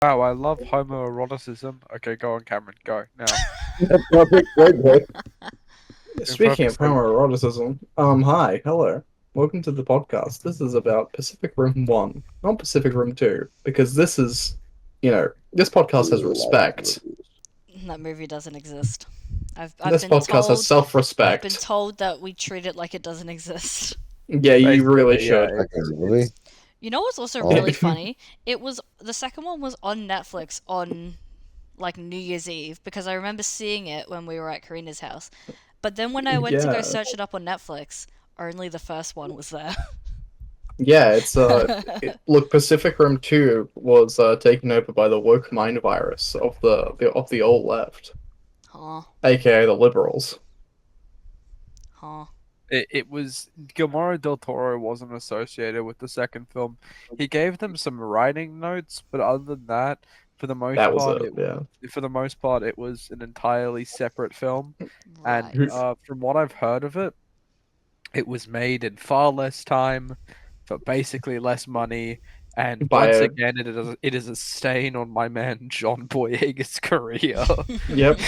Wow, I love homoeroticism. Okay, go on, Cameron. Go now. Perfect segue. Speaking of Perfect segue. homoeroticism, hi, hello. Welcome to the podcast. This is about Pacific Rim 1, not Pacific Rim 2, because this podcast has respect. That movie doesn't exist. I've This been podcast has told self-respect. that we treat it like it doesn't exist. Yeah, you really Basically, yeah, should. it's You know what's also Yeah. really funny? It was the second one was on Netflix on like New Year's Eve because I remember seeing it when we were at Karina's house. But then when I went to go Yeah. search it up on Netflix, only the first one was there. Yeah, look, Pacific Rim 2 was taken over by the woke mind virus of the old left, Huh. aka the liberals. Huh. it was Guillermo del Toro wasn't associated with the second film. He gave them some writing notes, but other than that, for the most That was part, it, yeah. it was an entirely separate film. And Right. from what I've heard of it, it was made in far less time, for basically less money. And By once a again, it is a stain on my man John Boyega's career. Yep.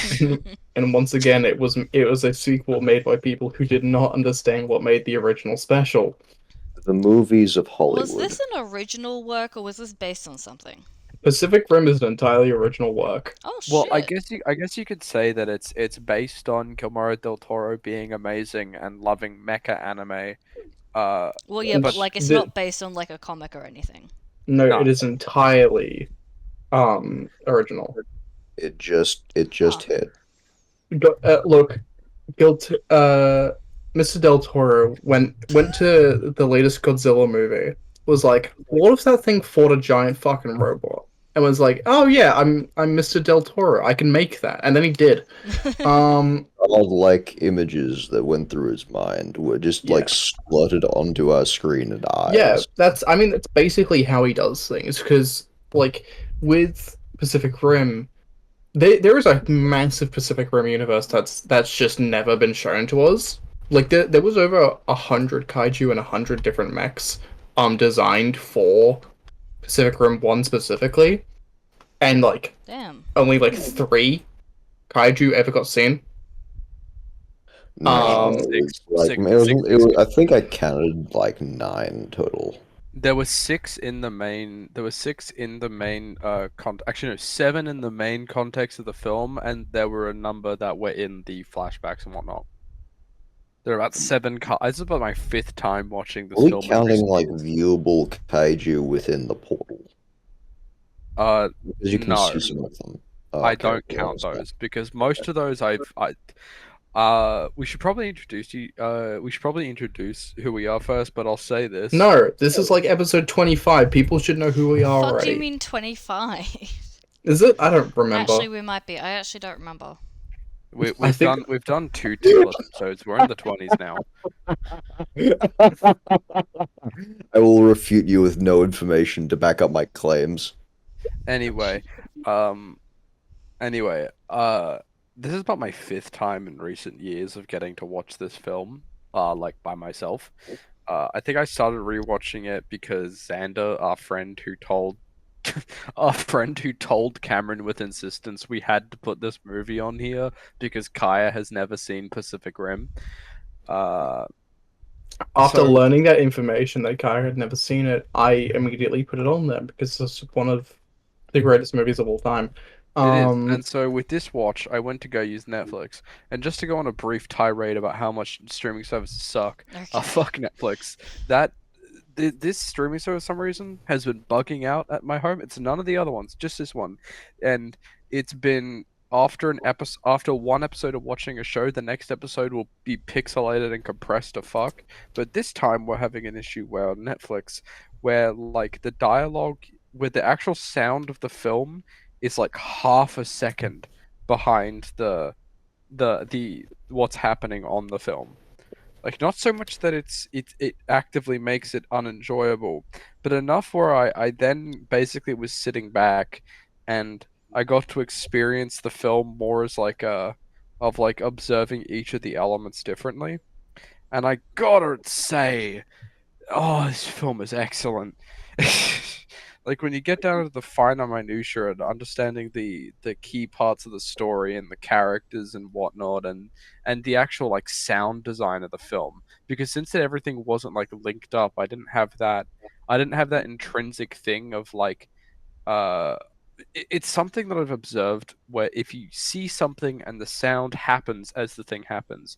And once again, it was a sequel made by people who did not understand what made the original special. The movies of Was Hollywood. this an original work or was this based on something? Pacific Rim is an entirely original work. Oh Well, shit. I guess you could say that it's based on Guillermo del Toro being amazing and loving mecha anime. Well, yeah, but But like it's The, not based on like a comic or anything. no, no, it is entirely original. Huh. It just hit. Look, guilt. Mr. Del Toro went to the latest Godzilla movie. Was like, what if that thing fought a giant fucking robot? And was like, oh yeah, I'm Mr. Del Toro. I can make that. And then he did. Um, All like images that went through his mind were just yeah, like spluttered onto our screen and yeah. eyes. I mean, that's basically how he does things. Because like with Pacific Rim, there is a massive Pacific Rim universe that's just never been shown to us. Like there was over 100 kaiju and 100 different mechs, designed for Pacific Rim 1 specifically, and like Damn. only like three kaiju ever got seen. No, Um, it was like six, six, I think I counted like nine total. there were six in the main. There were six in the main. Actually, no, seven in the main context of the film, and there were a number that were in the flashbacks and whatnot. There are about seven. This is about my fifth time watching Are this we film in counting recent like years. viewable kaiju within the portal? Uh, Because you can no, see some of them. Oh, I okay, don't well, count that's fine. those because most of those we should probably introduce you. We should probably introduce who we are first, but I'll say this. no, this is like episode 25. People should know who we are Fuck do you already. mean 25? Is it? I don't remember. Actually, we might be. I actually don't remember. I think We've done two tier episodes. We're in the 20s now. I will refute you with no information to back up my claims. Anyway, um, anyway, this is about my fifth time in recent years of getting to watch this film, like by myself. I think I started rewatching it because Xander, our friend who told Cameron with insistence we had to put this movie on here because Kaya has never seen Pacific Rim. Uh, after so learning that information that Kaya had never seen it, I immediately put it on there because it's one of the greatest movies of all time. it is, Um, and so with this watch, I went to go use Netflix, and just to go on a brief tirade about how much streaming services suck. Okay. Fuck Netflix. That this streaming service, for some reason, has been bugging out at my home. It's none of the other ones, just this one, and it's been after one episode of watching a show, the next episode will be pixelated and compressed to fuck. But this time we're having an issue where on Netflix, where like the dialogue, where the actual sound of the film is like half a second behind the what's happening on the film. Like not so much that it actively makes it unenjoyable, but enough where I then basically was sitting back and I got to experience the film more as like a of like observing each of the elements differently. And I gotta say, oh, this film is excellent. Like when you get down to the finer minutia and understanding the key parts of the story and the characters and whatnot, and the actual like sound design of the film. Because since everything wasn't like linked up, I didn't have that intrinsic thing of like uh it's something that I've observed where if you see something and the sound happens as the thing happens,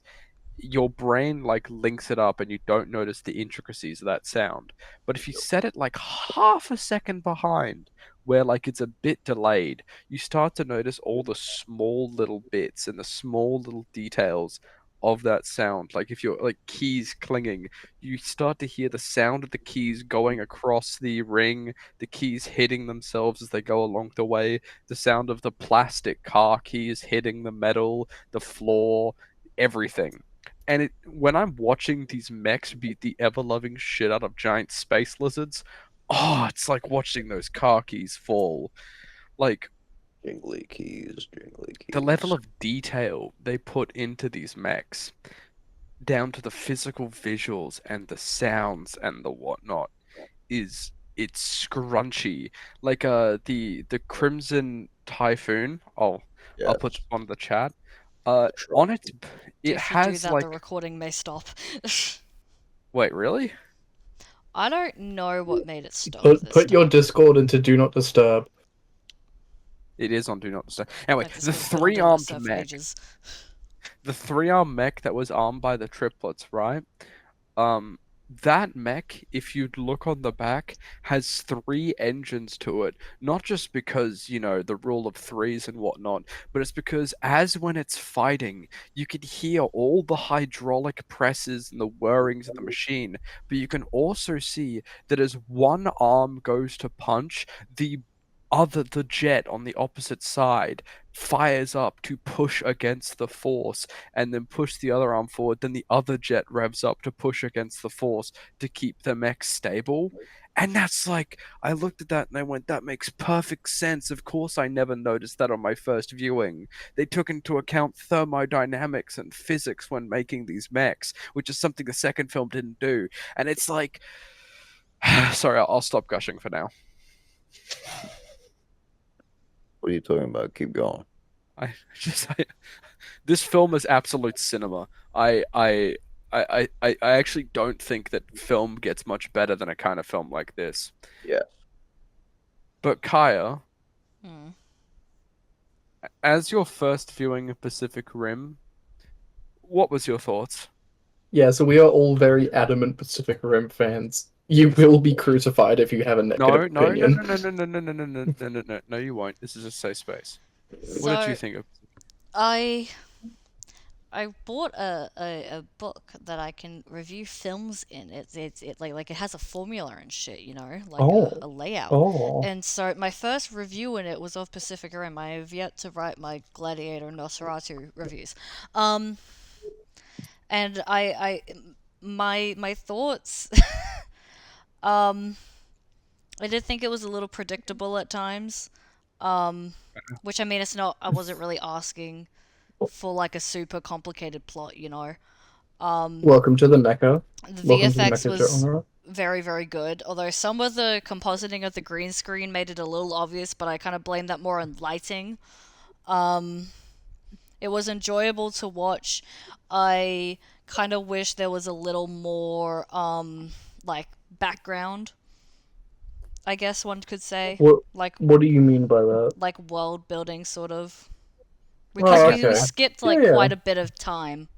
your brain like links it up and you don't notice the intricacies of that sound. But if you set it like half a second behind, where like it's a bit delayed, you start to notice all the small little bits and the small little details of that sound. Like if you're like keys clinging, you start to hear the sound of the keys going across the ring, the keys hitting themselves as they go along the way, the sound of the plastic car keys hitting the metal, the floor, everything. And when I'm watching these mechs beat the ever-loving shit out of giant space lizards, oh, it's like watching those car keys fall. Like Jingly keys, jingly the level keys. of detail they put into these mechs, down to the physical visuals and the sounds and the whatnot, it's scrunchy. Like the Crimson Typhoon. I'll put Yes. on the chat. The On it, Tron. it If you do has that, the like. recording may stop. Wait, really? I don't know what made it stop this Put your time. Discord into Do Not Disturb. It is on Do Not Disturb. Anyway, Like this the has been on Do Not three-armed Disturb for mech, ages. the three-armed mech that was armed by the triplets, right? Um, that mech, if you look on the back, has three engines to it. Not just because, you know, the rule of threes and whatnot, but it's because as when it's fighting, you can hear all the hydraulic presses and the whirrings of the machine, but you can also see that as one arm goes to punch, the jet on the opposite side fires up to push against the force and then push the other arm forward, then the other jet revs up to push against the force to keep the mech stable. And that's like, I looked at that and I went, that makes perfect sense. Of course, I never noticed that on my first viewing. They took into account thermodynamics and physics when making these mechs, which is something the second film didn't do. And it's like, sorry, I'll stop gushing for now. What are you talking about? Keep going. I just, this film is absolute cinema. I actually don't think that film gets much better than a kind of film like this. Yeah. But Kaya, Hmm. as your first viewing of Pacific Rim, what was your thoughts? Yeah, so we are all very adamant Pacific Rim fans. You will be crucified if you have a negative No, no, no, opinion. no, no, no, no, no, no, no, no, no, no, no, you won't. This is a safe space. What did you So think of? I bought a book that I can review films in. It like it has a formula and shit, you know, like Oh. a layout. Oh. And so my first review in it was of Pacific Rim. I have yet to write my Gladiator and Nosferatu reviews. And my thoughts. um, I did think it was a little predictable at times. Which I mean, it's not. I wasn't really asking for like a super complicated plot, you know. Welcome to the Mecca. The Welcome to the VFX Mecca was genre. very, very good. Although some of the compositing of the green screen made it a little obvious, but I kind of blame that more on lighting. It was enjoyable to watch. I kind of wish there was a little more like background, I guess one could say. What Like What do you mean by that? like world building sort of. Because Oh, we okay. skipped Yeah, like yeah. quite a bit of time.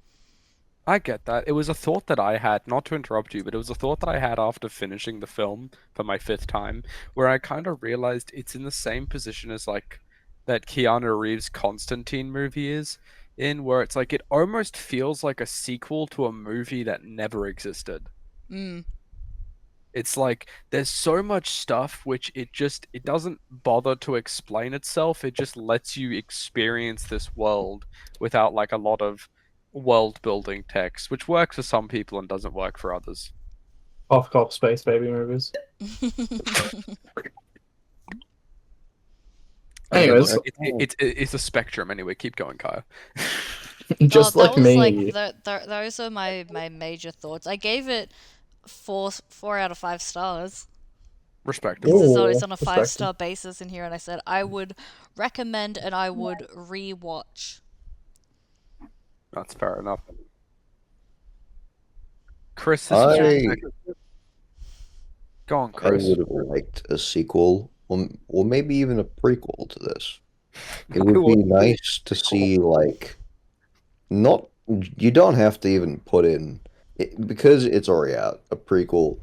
I get that. It was a thought that I had, not to interrupt you, but it was a thought that I had after finishing the film for my fifth time, where I kind of realized it's in the same position as like that Keanu Reeves Constantine movie is in, where it's like it almost feels like a sequel to a movie that never existed. Mm. It's like there's so much stuff which it doesn't bother to explain itself. It just lets you experience this world without like a lot of world building text, which works for some people and doesn't work for others. Off cop space baby movies. Anyway, Anyways, look, it's a spectrum. Anyway, keep going, Kyle. just that like was me. like those are my major thoughts. I gave it four out of 5 stars. Respectable. It's on a respectable. 5-star basis in here, and I said I would recommend and I would rewatch. That's fair enough. Chris, this is your I second. Go on, I Chris. would have liked a sequel, or maybe even a prequel to this. It I would be would- nice to see, like, not, you don't have to even put in, because it's already out, a prequel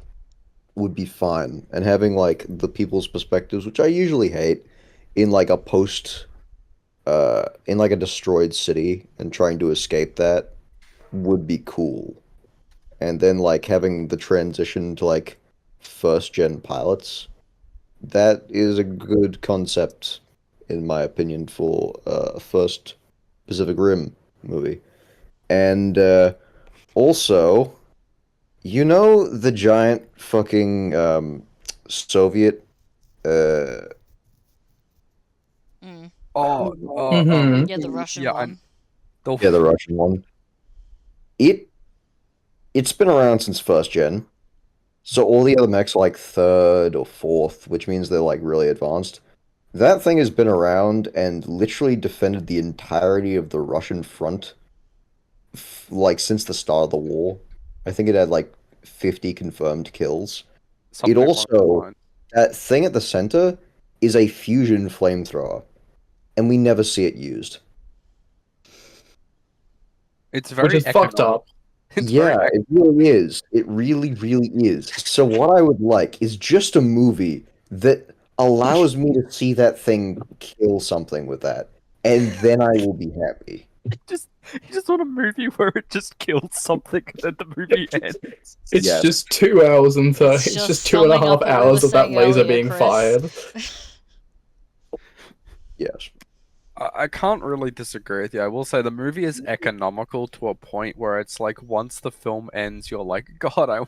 would be fine. And having, like, the people's perspectives, which I usually hate, in, like, in, like, a destroyed city and trying to escape that would be cool. And then, like, having the transition to, like, first gen pilots, that is a good concept, in my opinion, for a first Pacific Rim movie. And also, the giant fucking Soviet. Uh, Mm. Oh, Mhm. Yeah, the Russian yeah, one. yeah, the Russian one. It it's been around since first gen, so all the other mechs are like third or fourth, which means they're like really advanced. That thing has been around and literally defended the entirety of the Russian front, like since the start of the war. I think it had like 50 confirmed kills. It something along those also, lines. that thing at the center is a fusion flamethrower, and we never see it used. It's Which very is fucked economical. up. It's very Yeah, it really is. It really, really is. So what I would like is just a movie that allows me to see that thing kill something with that, and then I will be happy. just you just want a movie where it just kills something and then the movie ends. It's Yes. just 2 hours and 30. It's It's just just 2.5 summing up what we hours were of that saying laser earlier, being Chris. fired. Yes. I can't really disagree with you. I will say the movie is economical to a point where it's like once the film ends, you're like, God, I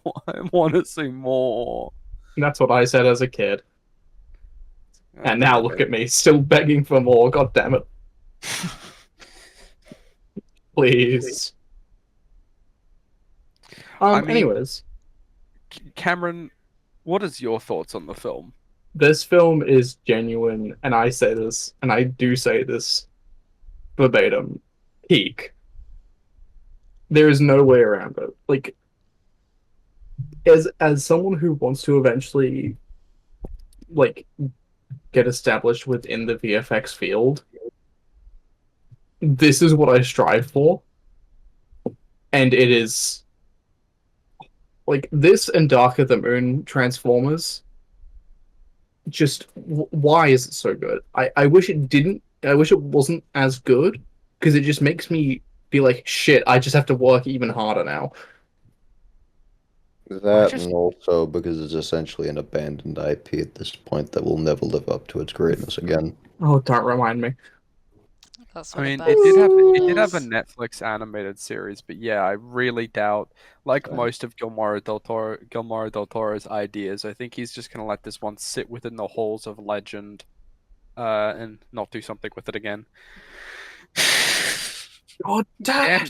want to see more. And that's what I said as a kid. And now look Okay. at me, still begging for more. God damn it. Please. I mean- Anyways, Cameron, what is your thoughts on the film? this film is genuine, and I say this, and I do say this verbatim. Peak. There is no way around it. Like, as someone who wants to eventually, like, get established within the VFX field, this is what I strive for. And it is like this and Darker the Moon Transformers. Just why is it so good? I wish it didn't. I wish it wasn't as good because it just makes me be like, shit, I just have to work even harder now. That just- and also because it's essentially an abandoned IP at this point that will never live up to its greatness again. Oh, don't remind me. That's I what mean, a it did have a is. Netflix animated series, but yeah, I really doubt, like most of Guillermo del Toro's ideas, I think he's just gonna let this one sit within the halls of legend, and not do something with it again. God damn!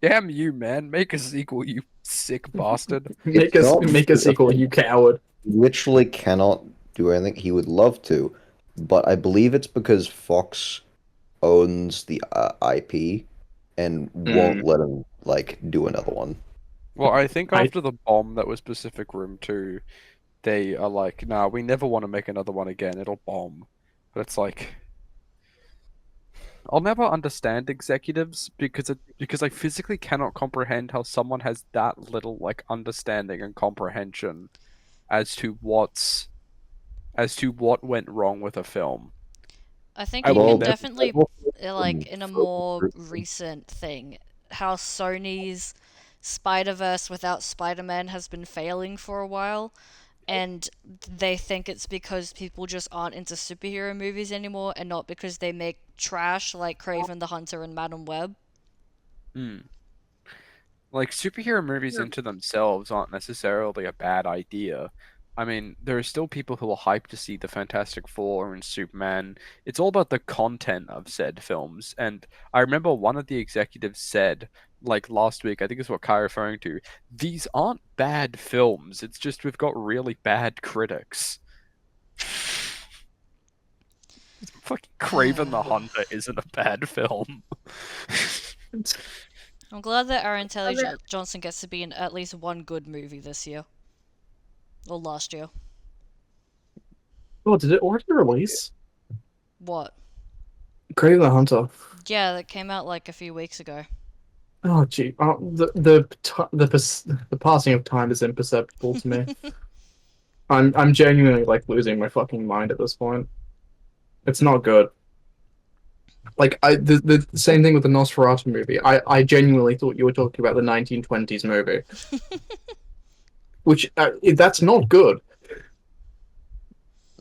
Damn you, man! Make a sequel, you sick bastard. Make It's us not make a sequel, you coward. Literally cannot do anything. He would love to, but I believe it's because Fox owns the IP and won't let him like do another one. Well, I think I- after the bomb that was Pacific Rim 2, they are like, nah, we never want to make another one again. It'll bomb. But it's like, I'll never understand executives because I physically cannot comprehend how someone has that little like understanding and comprehension as to what went wrong with a film. I think I you will can never- definitely, like, in a for- more recent thing, how Sony's Spider-Verse without Spider-Man has been failing for a while, and they think it's because people just aren't into superhero movies anymore and not because they make trash like Kraven the Hunter and Madam Web. Hmm. Like superhero movies into themselves aren't necessarily a bad idea. I mean, there are still people who are hyped to see the Fantastic Four and Superman. It's all about the content of said films. And I remember one of the executives said, like last week, I think it's what Kai referring to, these aren't bad films. It's just we've got really bad critics. Fucking Craven the Hunter isn't a bad film. I'm glad that Aaron Taylor Johnson gets to be in at least one good movie this year. Or last year. Oh, did it already release? What? Craven the Hunter. Yeah, that came out like a few weeks ago. Oh, gee. The passing of time is imperceptible to me. I'm genuinely like losing my fucking mind at this point. It's not good. Like the same thing with the Nosferatu movie. I genuinely thought you were talking about the 1920s movie, which that's not good.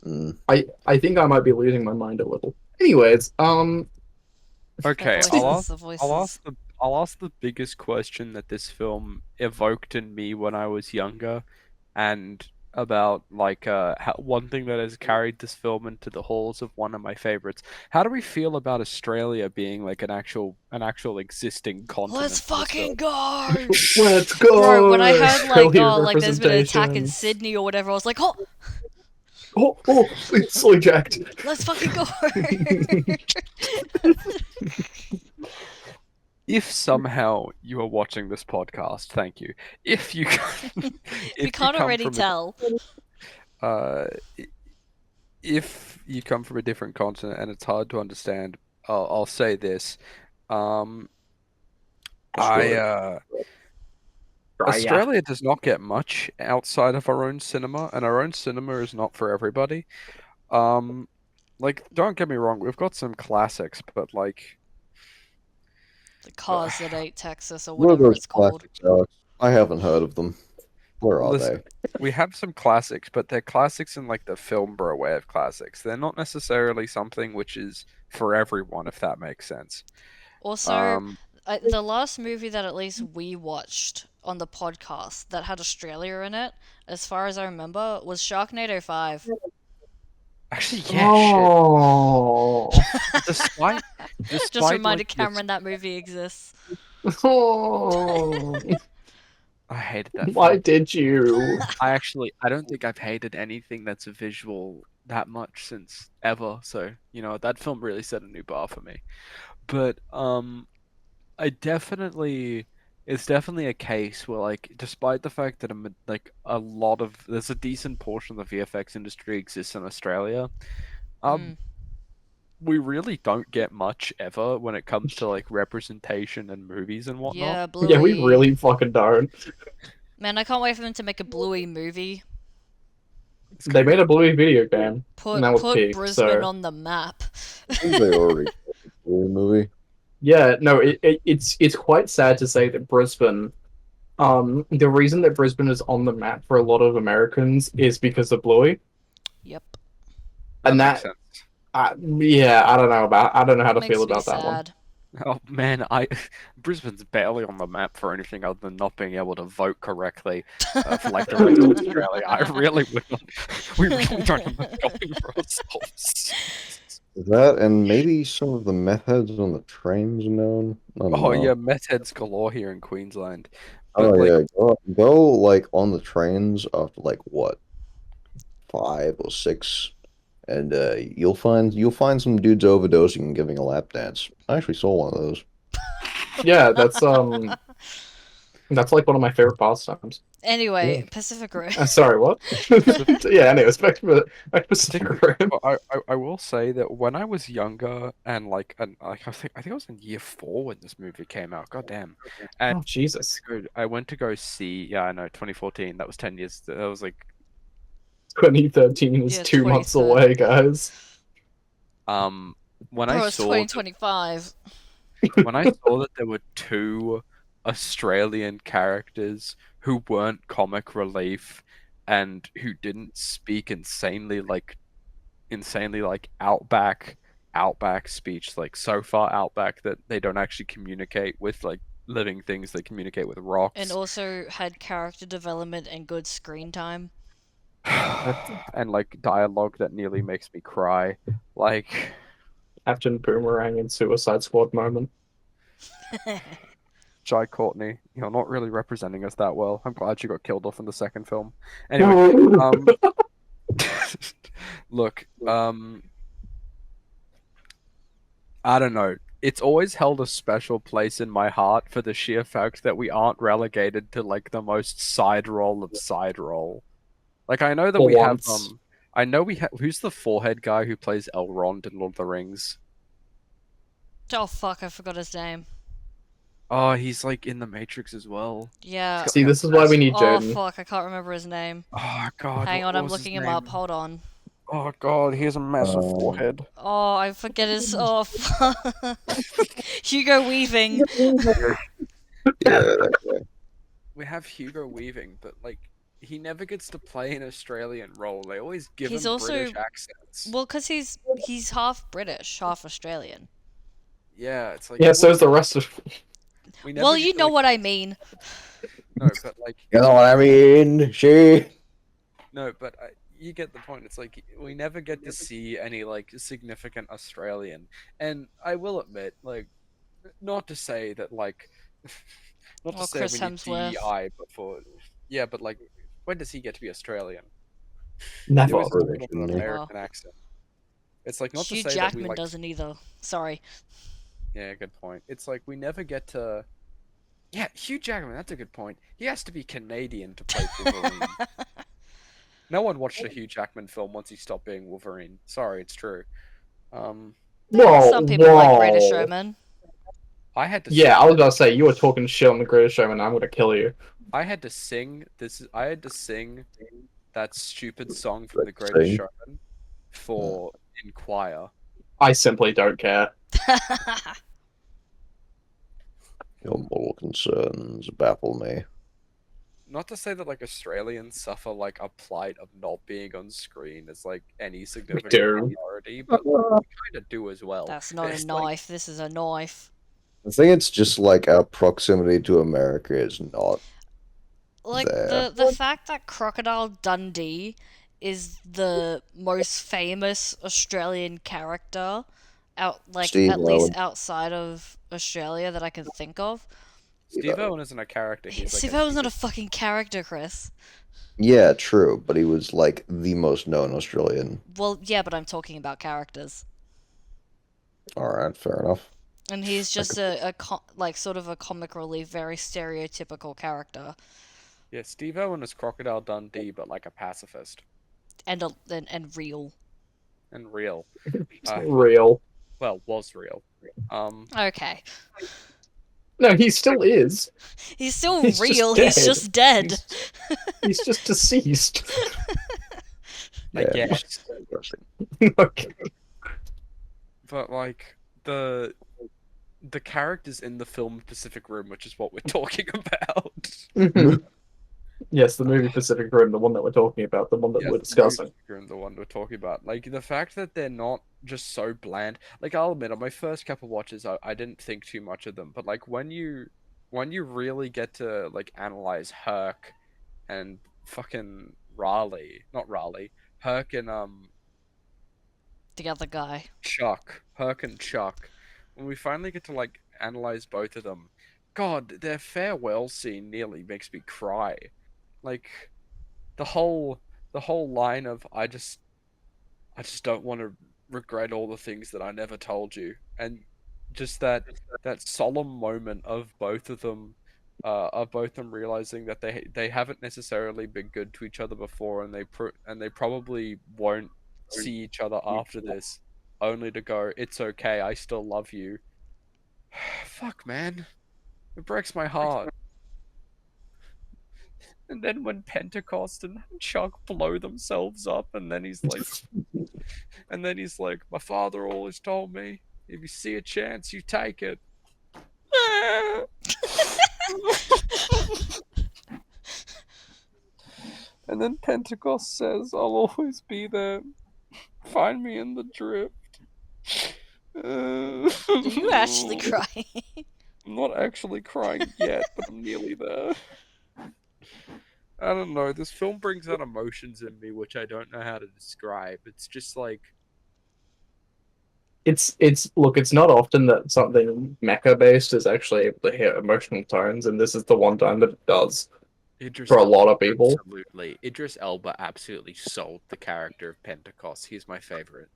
Mm. I think I might be losing my mind a little. Anyways, Okay, The I'll voices, ask, the I'll voices. ask the, I'll ask the biggest question that this film evoked in me when I was younger, and about like one thing that has carried this film into the halls of one of my favorites. How do we feel about Australia being like an actual existing continent Let's for this fucking film? go! let's go. Bro, when I heard like, Australian oh, like there's been an attack in representation. Sydney or whatever, I was like, oh, Oh, it's so jacked. let's fucking go! If somehow you are watching this podcast, thank you. If you If if you can't come already from tell. uh if you come from a different continent and it's hard to understand, I'll say this. Um, I Australia does not get much outside of our own cinema, and our own cinema is not for everybody. Like, don't get me wrong, we've got some classics, but like, The Cars That Ate Texas or What are whatever those it's called. classics, Alex? I haven't heard of them. Where are listen, they? we have some classics, but they're classics in like the film bro way of classics. They're not necessarily something which is for everyone, if that makes sense. Also, Um, the last movie that at least we watched on the podcast that had Australia in it, as far as I remember, was Sharknado 5. actually, yeah, Oh. shit. Despite, Just despite reminded like this, Cameron that movie exists. Oh. I hated that Why film. did you? I don't think I've hated anything that's a visual that much since ever. So, that film really set a new bar for me. But I definitely it's definitely a case where like despite the fact that there's a decent portion of the VFX industry exists in Australia, um we really don't get much ever when it comes to like representation and movies and whatnot. Yeah, Yeah, we Bluey. really fucking don't. Man, I can't wait for them to make a Bluey movie. It's They gonna made be a Bluey video game, and that was Put peak. Brisbane So on the map. I think they already did a movie. yeah, no, it's quite sad to say that Brisbane. The reason that Brisbane is on the map for a lot of Americans is because of Bluey, Yep. and makes that, sense. yeah, I don't know how to Makes feel me about that one. sad. Oh man, Brisbane's barely on the map for anything other than not being able to vote correctly for like the rest of Australia. I really we really don't have much going for ourselves. That and maybe some of the meth heads on the trains known. I don't Oh know. yeah, meth heads galore here in Queensland. Oh But like, yeah, go like on the trains after like what 5 or 6, and you'll find some dudes overdosing and giving a lap dance. I actually saw one of those. Yeah, that's like one of my favorite pastimes. Anyway, Yeah. Pacific Rim. Sorry, what? Yeah, anyways, back to Pacific Rim. I will say that when I was younger and like I think I was in year 4 when this movie came out. God damn. And Oh Jesus, I went to go see. Yeah, I know. 2014. That was 10 years. That was like 2013 is Yeah, 2 months 2013. away, guys. when Bro, I it's saw 2025. when I saw that there were 2 Australian characters who weren't comic relief and who didn't speak insanely like outback speech, like so far outback that they don't actually communicate with like living things, they communicate with And rocks. also had character development and good screen time. And like dialogue that nearly makes me cry. Like, Captain Boomerang and Suicide Squad moment. Jai Courtney, you're not really representing us that well. I'm glad you got killed off in the second film. Anyway, Look, I don't know. It's always held a special place in my heart for the sheer fact that we aren't relegated to like the most side role of side role. Like I know that For we have once. I know we have who's the forehead guy who plays Elrond in Lord of the Rings? Oh fuck, I forgot his name. Oh, he's like in the Matrix as well. He's Yeah. got See, like a this is why we need Oh Jaden. fuck, I can't remember his name. Oh god, Hang on, what I'm was his looking him up. name? Hold on. Oh god, he has a massive Um, forehead. Oh, I forget his. Oh fuck. Hugo Weaving. yeah, that guy. We have Hugo Weaving, but like he never gets to play an Australian role. They always give He's him also British accents. well, cause he's half British, half Australian. Yeah, it's like Yeah, he so is wouldn't- the rest of. we never Well, get you to, know like, what I mean. no, but like You know what I mean? no, but you get the point. It's like we never get to see any like significant Australian, and I will admit, like, not to say that like, not to Well, say Chris we need Hemsworth. DEI, but for yeah, but like, when does he get to be Australian? He Never. always has to British, put on an isn't he? American accent. It's like not to Hugh say that we Jackman like. doesn't either. Sorry. Yeah, good point. It's like we never get to. Yeah, Hugh Jackman. That's a good point. He has to be Canadian to play Wolverine. No one watched a Hugh Jackman film once he stopped being Wolverine. Sorry, it's true. Um, Whoa, Some people like Greatest whoa. Showman. I had to. Yeah, sing I was about to say, you were talking shit on the Greatest Showman, I'm gonna kill you. I had to sing this. I had to sing that stupid song from The Let's Greatest sing. Showman for in choir. I simply don't care. Your moral concerns baffle me. Not to say that like Australians suffer like a plight of not being on screen as like any significant do. minority, but like, we kind of do as well. That's not a It's like- knife. This is a knife. I think it's just like our proximity to America is not Like there. the fact that Crocodile Dundee is the most famous Australian character out like Steve at least Owen. outside of Australia that I can think of. Steve Owen isn't a character. He's like Steve Owen's not a fucking character, Chris. Yeah, true, but he was like the most known Australian. Well, yeah, but I'm talking about characters. Alright, fair enough. And he's just like sort of a comic relief, very stereotypical character, Yeah, Steve Owen is Crocodile Dundee, but like a pacifist and real. and real. Real. Well, was real. Okay, No, he still is. he's still He's just real. He's dead. just dead. He's just deceased. I Yeah, guess. interesting. Okay. But like the characters in the film Pacific Rim, which is what we're talking about. Yes, the movie Pacific Rim, the one that we're talking about, the one that Yes, we're the discussing. Pacific Rim, the one we're talking about. Like the fact that they're not just so bland. Like I'll admit, on my first couple watches, I didn't think too much of them. But like when you really get to like analyze Herc and fucking Raleigh, not Raleigh, Herc and The other guy. Chuck, Herc and Chuck, when we finally get to like analyze both of them, God, their farewell scene nearly makes me cry. Like the whole line of I just don't want to regret all the things that I never told you, and just that solemn moment of both of them. Of both them realizing that they haven't necessarily been good to each other before, and they probably won't see each other after this, only to go, it's okay, I still love you. Fuck, man. It breaks my heart. And then when Pentecost and Chuck blow themselves up, and then he's like, my father always told me, if you see a chance, you take it. And then Pentecost says, I'll always be there. Find me in the drift. Are you actually crying? I'm not actually crying yet, but I'm nearly there. I don't know. This film brings out emotions in me which I don't know how to describe. It's just like It's look, it's not often that something mecha based is actually able to hit emotional tones, and this is the one time that it does. Idris for a Elba lot of people. Absolutely. Idris Elba absolutely sold the character of Pentecost. He's my favorite.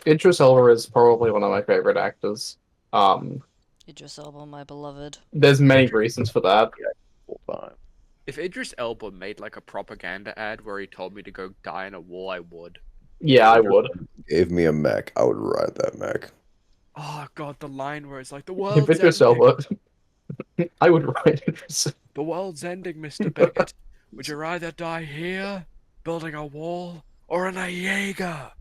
Idris Elba is probably one of my favorite actors. Um, Idris Elba, my beloved. there's many reasons for that. Full time. If Idris Elba made like a propaganda ad where he told me to go die in a war, I would. Yeah, I would. Gave me a mech, I would ride that mech. Oh god, the line where it's like the If world's Idris ending. Elba, I would write Idris. The world's ending, Mr. Beckett. Would you rather die here, building a wall, or in a Jaeger?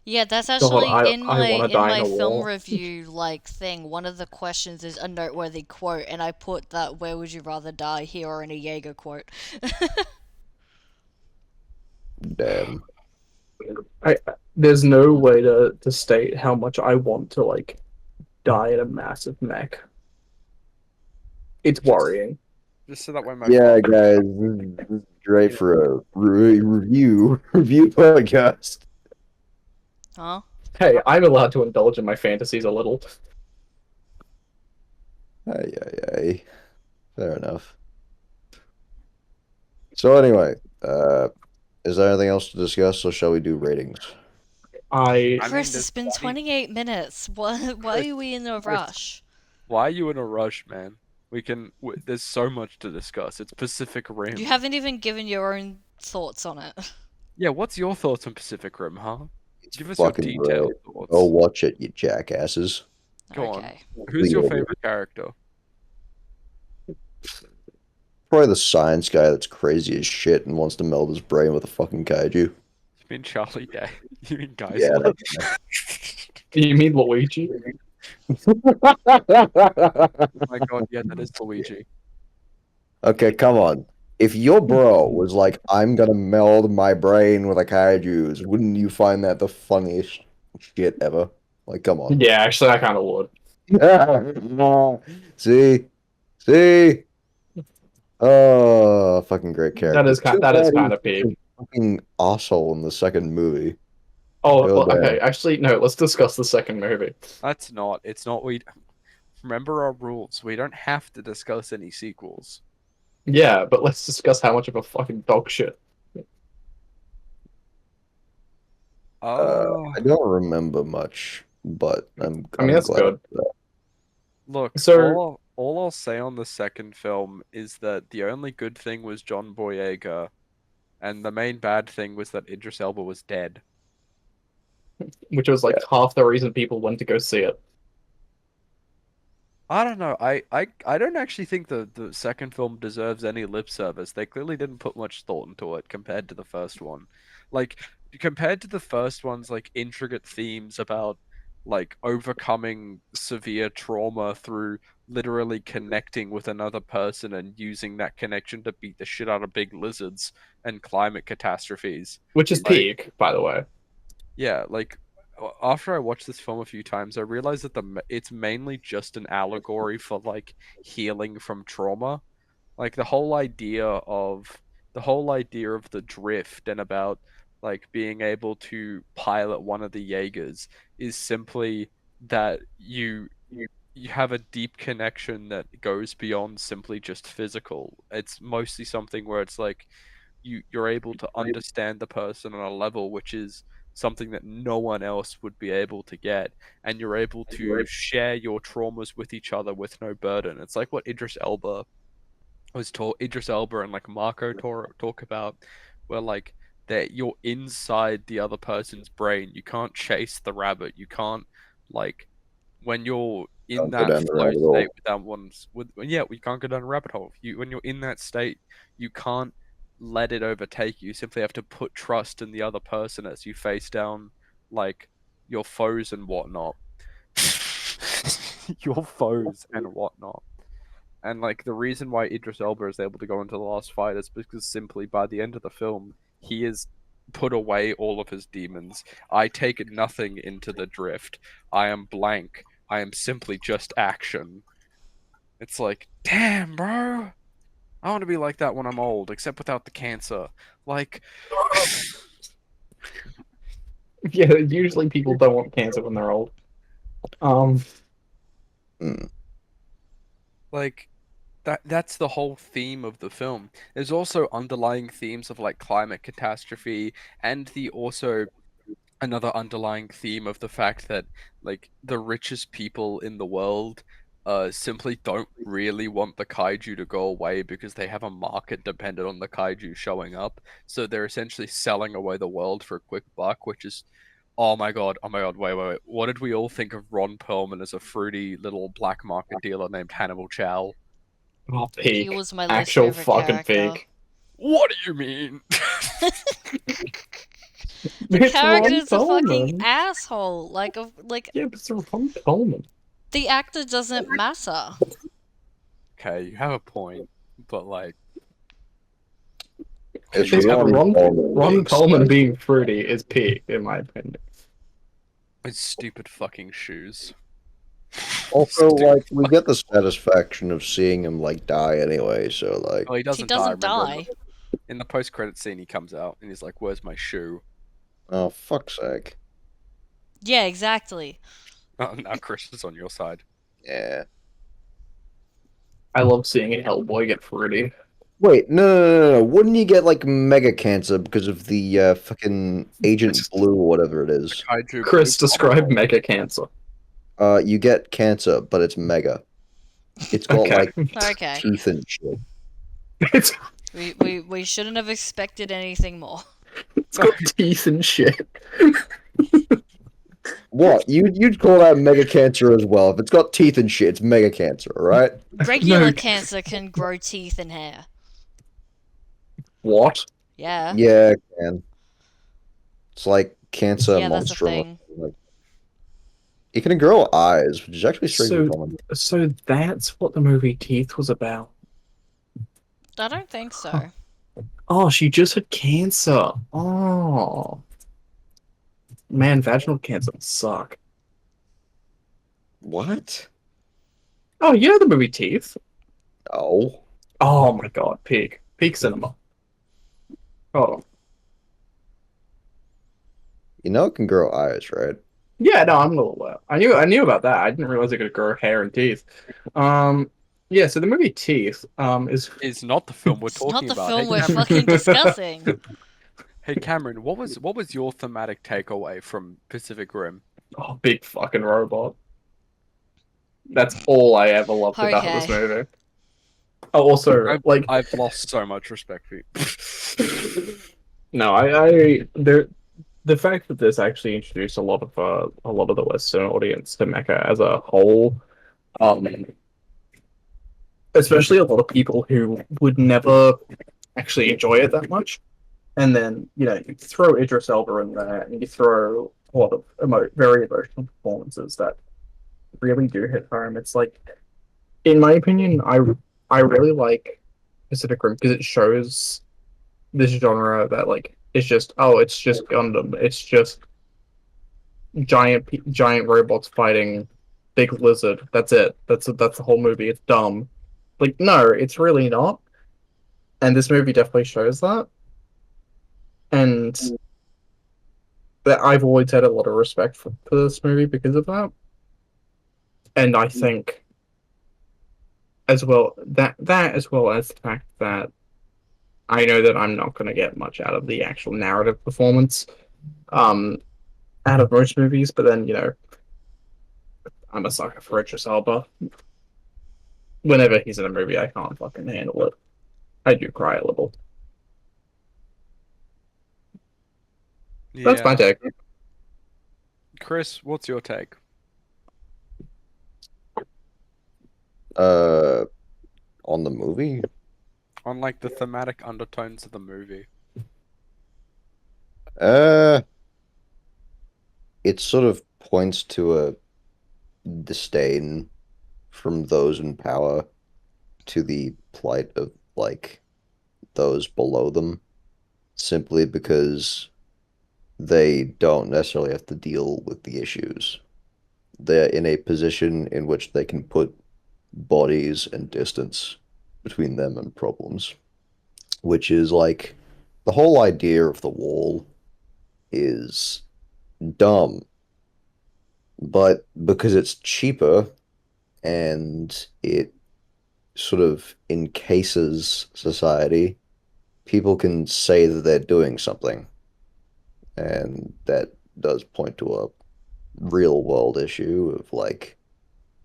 Yeah, that's God, actually I want to die in a film war. review thing. One of the questions is a noteworthy quote, and I put that "Where would you rather die, here or in a Jaeger?" quote. Damn. There's no way to state how much I want to like die in a massive mech. It's worrying. Just so that way my Yeah, father- guys, this is great for a review podcast. Huh? Hey, I'm allowed to indulge in my fantasies a little. Ay. Fair enough. So anyway, is there anything else to discuss, or shall we do ratings? I I mean, Chris, there's it's been plenty- 28 minutes. Why are we in a rush? Why are you in a rush, man? There's so much to discuss. It's Pacific Rim. You haven't even given your own thoughts on it. Yeah, what's your thoughts on Pacific Rim, huh? It's Give us your fucking detailed great. thoughts. Go watch it, you jackasses. Go on. Okay. Who's your Yeah. favorite character? Probably the science guy that's crazy as shit and wants to meld his brain with a fucking kaiju. You mean Charlie Day? You mean Guy Yeah. Do you mean Luigi? Oh my god, yeah, that is Luigi. Okay, come on. If your bro was like, I'm gonna meld my brain with a kaiju's, wouldn't you find that the funniest shit ever? Like, come on. Yeah, actually, I kind of would. See? Oh, fucking great character. That is Too that is bad kind of he's big. a fucking asshole in the second movie. Oh, Go well, there. okay. Actually, no. Let's discuss the second movie. It's not we remember our rules. We don't have to discuss any sequels. Yeah, but let's discuss how much of a fucking dog shit. Oh, I don't remember much, but I'm that's glad. good. look, So- all I'll say on the second film is that the only good thing was John Boyega, and the main bad thing was that Idris Elba was dead. Which was like half the reason people went to go see it. I don't know. I don't actually think the second film deserves any lip service. They clearly didn't put much thought into it compared to the first one. Like, compared to the first one's like intricate themes about like overcoming severe trauma through literally connecting with another person and using that connection to beat the shit out of big lizards and climate catastrophes. Which is Like- peak, by the way. Yeah, like after I watched this film a few times, I realized that it's mainly just an allegory for like healing from trauma. Like the whole idea of the drift and about like being able to pilot one of the Jaegers is simply that you have a deep connection that goes beyond simply just physical. It's mostly something where it's like you're able to understand the person on a level which is something that no one else would be able to get, and you're able to share your traumas with each other with no burden. It's like what Idris Elba and like Marco talk about, where like that you're inside the other person's brain. You can't chase the rabbit. You can't like when you're in Don't go down that the flow rabbit hole. state with that one's we can't go down a rabbit hole. When you're in that state, you can't let it overtake you. You simply have to put trust in the other person as you face down like your foes and whatnot. Your foes and whatnot. And like the reason why Idris Elba is able to go into the last fight is because simply by the end of the film, he has put away all of his demons. I take nothing into the drift. I am blank. I am simply just action. It's like, damn, bro. I want to be like that when I'm old, except without the cancer. Like, Yeah, usually people don't want cancer when they're old. like, that's the whole theme of the film. There's also underlying themes of like climate catastrophe and the also another underlying theme of the fact that like the richest people in the world simply don't really want the kaiju to go away because they have a market dependent on the kaiju showing up. So they're essentially selling away the world for a quick buck, which is oh my god, wait. What did we all think of Ron Perlman as a fruity little black market dealer named Hannibal Chow? Oh, He peak. was my least Actual favorite fucking character. peak. What do you mean? The It's Ron character's a fucking Perlman. asshole. Yeah, but it's Ron Perlman. The actor doesn't matter. Okay, you have a point, but like It's Think of Ron Perlman Ron being Perlman sad. being fruity is peak, in my opinion. his stupid fucking shoes. Also, Stupid like, we fuck- get the satisfaction of seeing him, like, die anyway, so, like, Oh, he He doesn't doesn't remember die. in the post-credit scene he comes out and he's like, "Where's my shoe?" oh, fuck's sake. Yeah, exactly. Oh, now Chris is on your side. Yeah. I love seeing a Hellboy get fruity. Wait, no. Wouldn't you get, like, mega cancer because of the, fucking Agent Blue or whatever it is? Kaiju Chris, blue describe mega cancer. You get cancer, but it's mega. It's got, Okay. like, Okay. teeth and shit. It's We shouldn't have expected anything more. got teeth and shit. What? You'd call that mega cancer as well. If it's got teeth and shit, it's mega cancer, alright? Regular No. cancer can grow teeth and hair. What? Yeah. Yeah, it can. It's like cancer Yeah, that's a monstrum. thing. Like, it can grow eyes, which is actually strangely So, common. so that's what the movie Teeth was about. I don't think so. Huh. Oh, she just had cancer. Oh. Man, vaginal cancer would suck. What? Oh, you know the movie Teeth? Oh. Oh my god, peak. Peak cinema. Oh. You know it can grow eyes, right? Yeah, no, I'm a little aware. I knew about that. I didn't realize it could grow hair and teeth. Yeah, so the movie Teeth Is not the film we're It's not talking the about. film Hey, we're Cameron, fucking discussing. hey Cameron, what was your thematic takeaway from Pacific Rim? oh, big fucking robot. That's all I ever loved about this Okay. movie. Oh, also, like, I've lost so much respect for you. no, the fact that this actually introduced a lot of the Western audience to Mecha as a whole, um, especially a lot of people who would never actually enjoy it that much, and then you throw Idris Elba in there, and you throw a lot of very emotional performances that really do hit home. It's like, in my opinion, I really like Pacific Rim because it shows this genre that like it's just Gundam, it's just giant robots fighting big lizard. That's it. That's the whole movie. It's dumb. Like no, it's really not. And this movie definitely shows that. And that I've always had a lot of respect for this movie because of that. And I think as well that as well as the fact that I know that I'm not going to get much out of the actual narrative performance, um, out of most movies. But then I'm a sucker for Idris Elba. Whenever he's in a movie, I can't fucking handle it. I do cry a little. That's my Yeah. take. Chris, what's your take? On the movie? On like the thematic undertones of the movie. Uh, it sort of points to a disdain from those in power to the plight of, like, those below them, simply because they don't necessarily have to deal with the issues. They're in a position in which they can put bodies and distance between them and problems, which is like the whole idea of the wall is dumb, but because it's cheaper and it sort of encases society, people can say that they're doing something, and that does point to a real world issue of like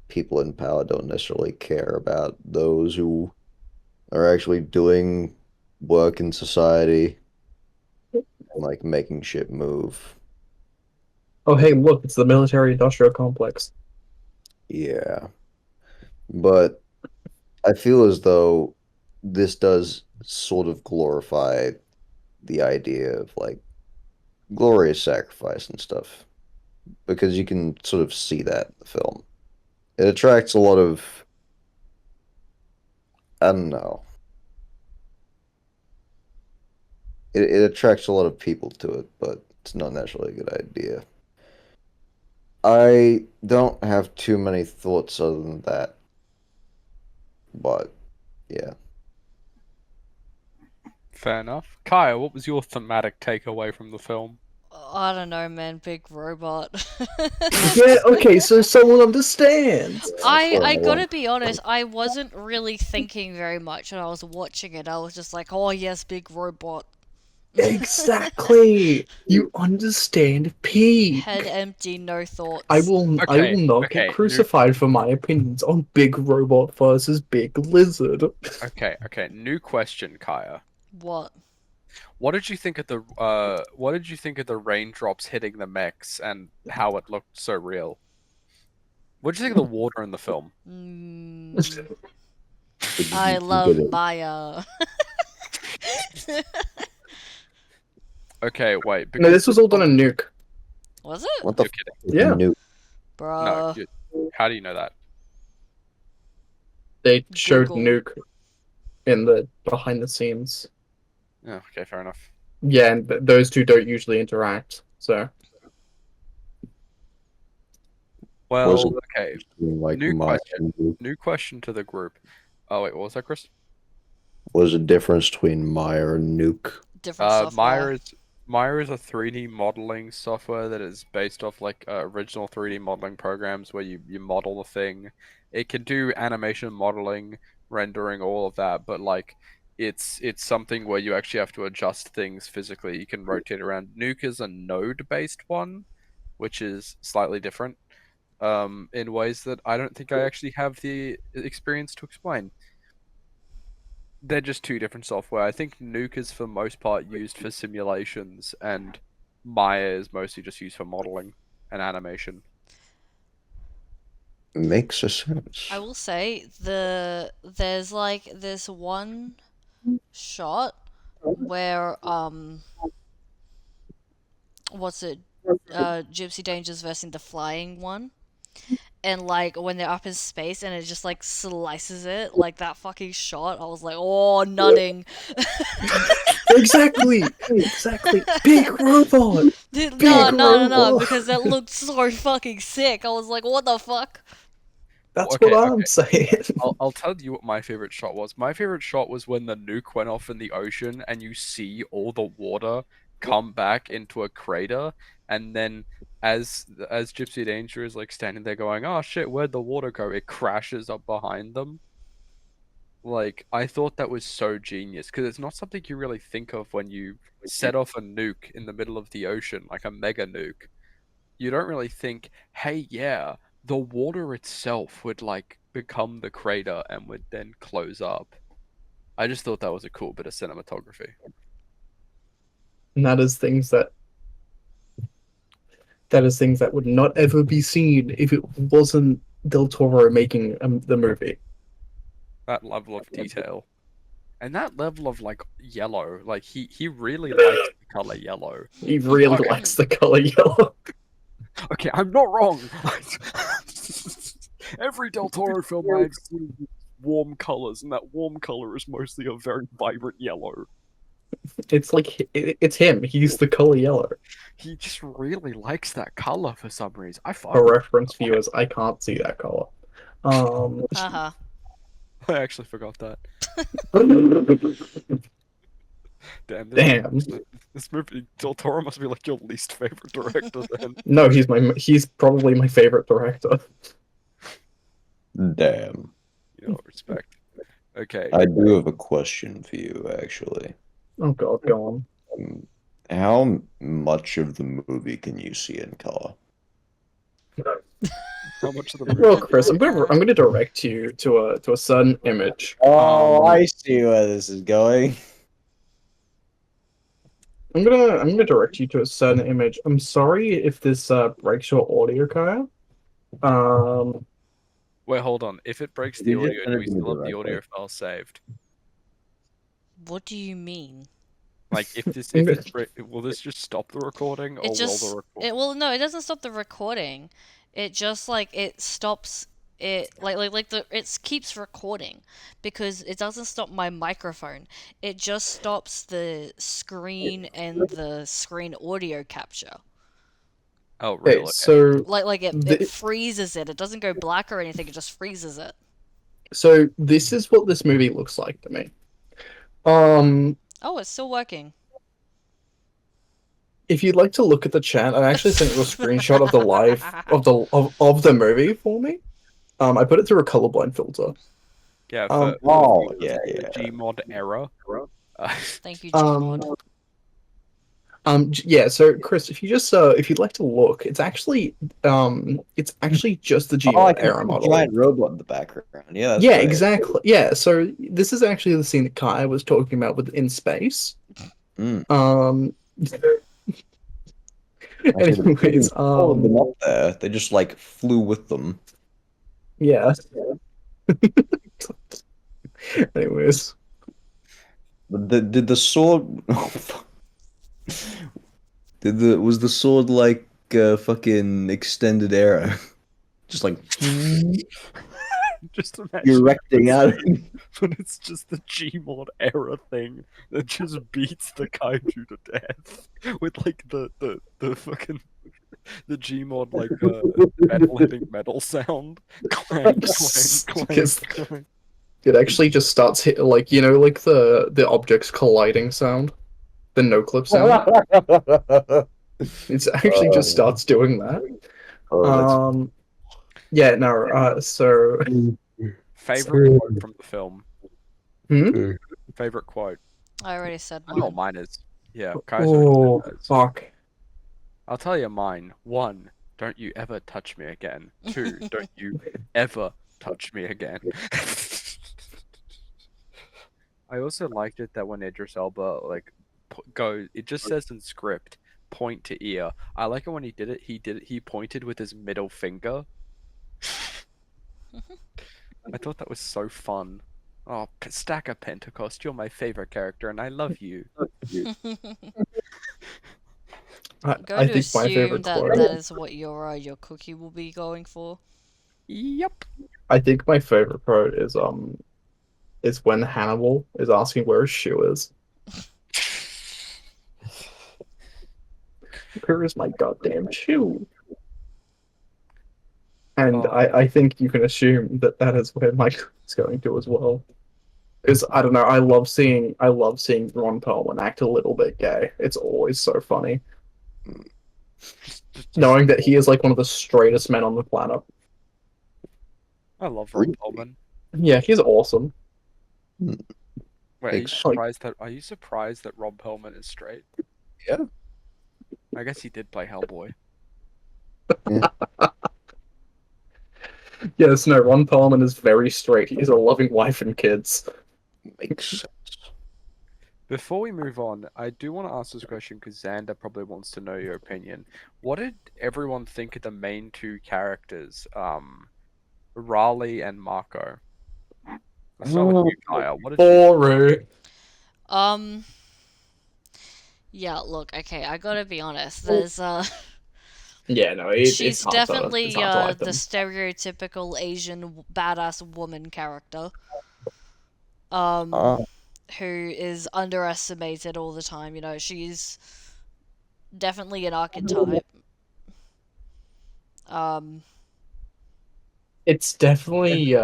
people in power don't necessarily care about those who are actually doing work in society and like making shit move. Oh, hey, look, it's the military-industrial complex. Yeah. But I feel as though this does sort of glorify the idea of like glorious sacrifice and stuff because you can sort of see that in the film. It attracts a lot of, I don't know, it attracts a lot of people to it, but it's not necessarily a good idea. I don't have too many thoughts other than that, but yeah. Fair enough. Kaya, what was your thematic takeaway from the film? I don't know, man. Big robot. Yeah, okay, so someone understands. I gotta be honest, I wasn't really thinking very much when I was watching it. I was just like, oh yes, big robot. Exactly. You understand P. Head empty, no thoughts. I will not Okay, get crucified for my opinions on big robot versus big lizard. Okay. New question, Kaya. What? What did you think of the raindrops hitting the mechs and how it looked so real? What did you think of the water in the film? I love Maya. Okay, wait. No, Because this was all done in Nuke. Was it? What the You're kidding. f- Yeah. new? Bruh. How do you know that? They showed Google. Nuke in the behind the scenes. Oh, okay, fair enough. Yeah, and those two don't usually interact. So Well, Was it okay. like New my New question to the group. Oh wait, what was that, Chris? was a difference between Maya and Nuke? Different software. Maya is a 3D modeling software that is based off like original 3D modeling programs where you model the thing. It can do animation modeling, rendering, all of that, but like it's something where you actually have to adjust things physically. You can rotate around. Nuke is a node-based one, which is slightly different in ways that I don't think I actually have the experience to explain. They're just two different software. I think Nuke is for most part used for simulations, and Maya is mostly just used for modeling and animation. Makes a sense. I will say there's like this one shot where what's it? Gypsy Danger's versing the flying one. And like when they're up in space and it just like slices it, like that fucking shot, I was like, oh, nutting. exactly. Big robot. No, because that looked so fucking sick. I was like, what the fuck? That's Okay, what I'm saying. I'll tell you what my favorite shot was. My favorite shot was when the nuke went off in the ocean and you see all the water come back into a crater, and then as Gypsy Danger is like standing there going, "Oh shit, where'd the water go?" It crashes up behind them. Like, I thought that was so genius because it's not something you really think of when you set off a nuke in the middle of the ocean, like a mega nuke. You don't really think, hey, yeah, the water itself would like become the crater and would then close up. I just thought that was a cool bit of cinematography. And that is things that would not ever be seen if it wasn't Del Toro making the movie. That level of detail. And that level of like yellow, like he really likes the color yellow. He really Okay. likes the color yellow. Okay, I'm not wrong. Every Del Toro film I've seen with warm colors, and that warm color is mostly a very vibrant yellow. It's like it's him. He's the color yellow. He just really likes that color for some reason. I fuck For with reference viewers, I can't see that color. Haha. I actually forgot that. Damn. This movie, Del Toro must be like your least favorite director then. No, he's probably my favorite director. Damn. You know, respect. Okay. I do have a question for you, actually. Oh god, go on. How much of the movie can you see in color? How much of the Well, movie? Chris, I'm gonna direct you to a certain image. Oh, Um, I see where this is going. I'm gonna direct you to a certain image. I'm sorry if this breaks your audio, Kaya. Um, Wait, hold on. If it breaks the You just audio, send do it we to me still have the directly. audio file saved? What do you mean? Like, if this, I'm if gonna- it's break, will this just stop the recording, It or will the just record? it well no, it doesn't stop the recording. It just like it stops it like the it keeps recording because it doesn't stop my microphone. It just stops the screen and the screen audio capture. Oh, okay, really? so Like it the, freezes it. It doesn't go black or anything. It just freezes it. so this is what this movie looks like to me. Um, Oh, it's still working. if you'd like to look at the chat, I actually sent you a screenshot of the live of the movie for me. I put it through a colorblind filter. Yeah. Um, For yeah, the yeah. Gmod error. Thank you, Um, Gmod. yeah. So, Chris, if you'd like to look, it's actually just the Oh, I Gmod can era see a model. giant robot in the background. Yeah, that's Yeah, great. exactly. Yeah. So this is actually the scene that Kai was talking about with in space. Mm. Um. Okay, the Anyways, all of them up there. They just like flew with them. yeah. Anyways, But did the sword? Was the sword like fucking extended arrow? Just like Just imagine erecting out. when it's just the Gmod error thing that just beats the kaiju to death with like the fucking the Gmod like metal hitting metal sound. Clank, clank, Because clank, clank. it actually just starts hit like like the objects colliding sound, the no clip sound. It actually just starts doing that. Oh, Yeah, no. So, Favorite quote from the film. hmm? Favorite quote. I already said I know mine. mine is. Yeah, Kai's already Oh, said hers. fuck. I'll tell you mine. 1, don't you ever touch me again. 2, don't you ever touch me again. I also liked it that when Idris Elba like goes, it just says in script, point to ear. I like it when he did it. He pointed with his middle finger. I thought that was so fun. Oh, Stacker Pentecost, you're my favorite character, and I love you. I'm I going to think my assume favorite that quote. that is what your cookie will be going for. Yep. I think my favorite quote is when Hannibal is asking where his shoe is. Where is my goddamn shoe? And Oh. I think you can assume that that is where Mike is going to as well. Because I don't know, I love seeing Ron Perlman act a little bit gay. It's always so funny, knowing that he is like one of the straightest men on the planet. I love Ron Perlman. Yeah, he's awesome. Wait, are you Ex- surprised that Rob Perlman is straight? Yeah. I guess he did play Hellboy. Yes, no, Ron Perlman is very straight. He has a loving wife and kids. Makes sense. Before we move on, I do want to ask this question because Xander probably wants to know your opinion. What did everyone think of the main two characters, Raleigh and Marco? Let's start with you, Kaya. What did you Boring. Yeah, look, okay, I gotta be honest. There's Yeah, no, she's it's hard definitely it's hard to like the them. stereotypical Asian badass woman character. Uh, Who is underestimated all the time. You know, she's definitely an archetype. It's definitely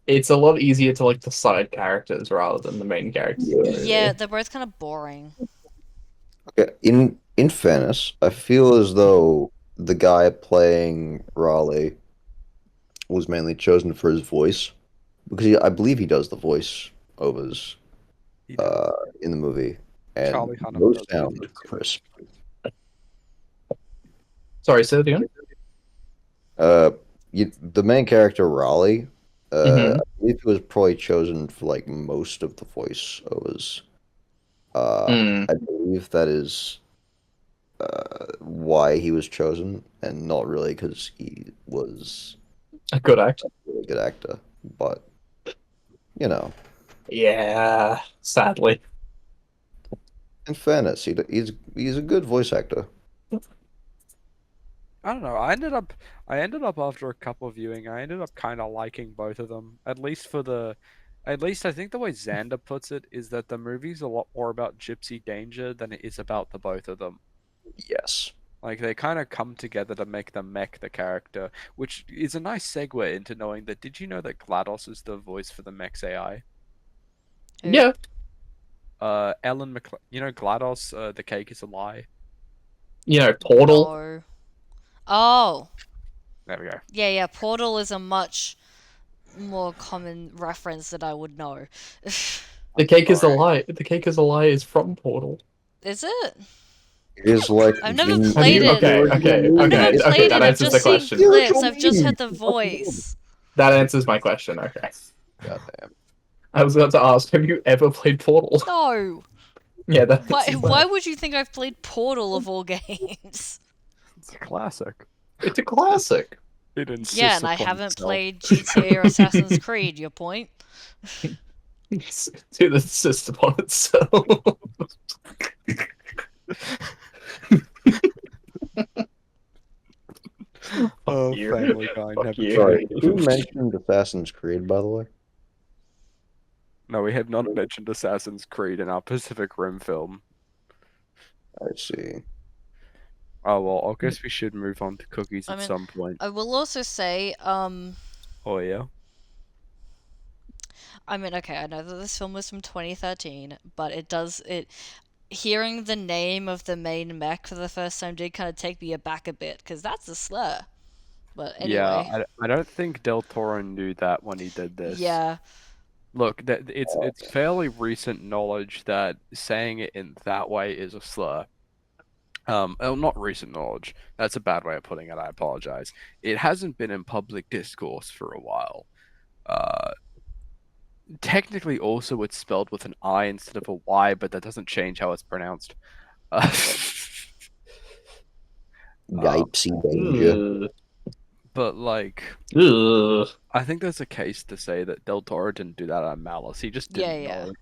it's a lot easier to like the side characters rather than the main characters. in the movie. Yeah, they're both kind of boring. okay. In fairness, I feel as though the guy playing Raleigh was mainly chosen for his voice. because I believe he does the voice overs He does. in the movie, and Charlie Hunnam those does sound too. crisp. Sorry, say it again. The main character Raleigh, Mhm. I believe he was probably chosen for like most of the voice overs. Mm, I believe that is why he was chosen, and not really because he was a good actor. a really good actor. But you know, Yeah, sadly. in fairness, he's a good voice actor. I don't know. I ended up after a couple of viewing, I ended up kind of liking both of them. At least I think the way Xander puts it is that the movie's a lot more about Gypsy Danger than it is about the both of them. Yes. Like they kind of come together to make the mech the character, which is a nice segue into knowing that. Did you know that GLaDOS is the voice for the mech's AI? Who? Yeah. Ellen McCl you know GLaDOS, the cake is a lie. Portal. No. Oh. There we go. Yeah. Portal is a much more common reference that I would know. The cake is a Sorry. lie. The cake is a lie is from Portal. Is it? It is like I've never when played you- it. Okay. I've never Okay, played that it. I've answers just the seen question. clips. I've just heard the voice. That answers my question. Okay. Goddamn. I was about to ask, have you ever played Portal? No. Yeah, that Why? answers Why that. would you think I've played Portal of all games? It's a classic. It's a classic. It insists Yeah, and I upon haven't itself. played GTA or Assassin's Creed. Your point? To the system on itself. Oh, you. Family Guy Fuck never you. Sorry, changed. who mentioned Assassin's Creed, by the way? No, we have not mentioned Assassin's Creed in our Pacific Rim film. I see. Oh well, I guess we should move on to cookies I at mean, some point. I will also say, Oh yeah. I mean, okay, I know that this film was from 2013, but hearing the name of the main mech for the first time did kind of take me aback a bit, because that's a slur. But anyway. Yeah, I don't think Del Toro knew that when he did this. Yeah. Look, it's fairly recent knowledge that saying it in that way is a slur. Not recent knowledge. That's a bad way of putting it. I apologize. It hasn't been in public discourse for a while. Technically, also it's spelled with an I instead of a Y, but that doesn't change how it's pronounced. Yipesy danger. Ugh. But like, Ugh. I think there's a case to say that Del Toro didn't do that out of malice. He just didn't Yeah. know.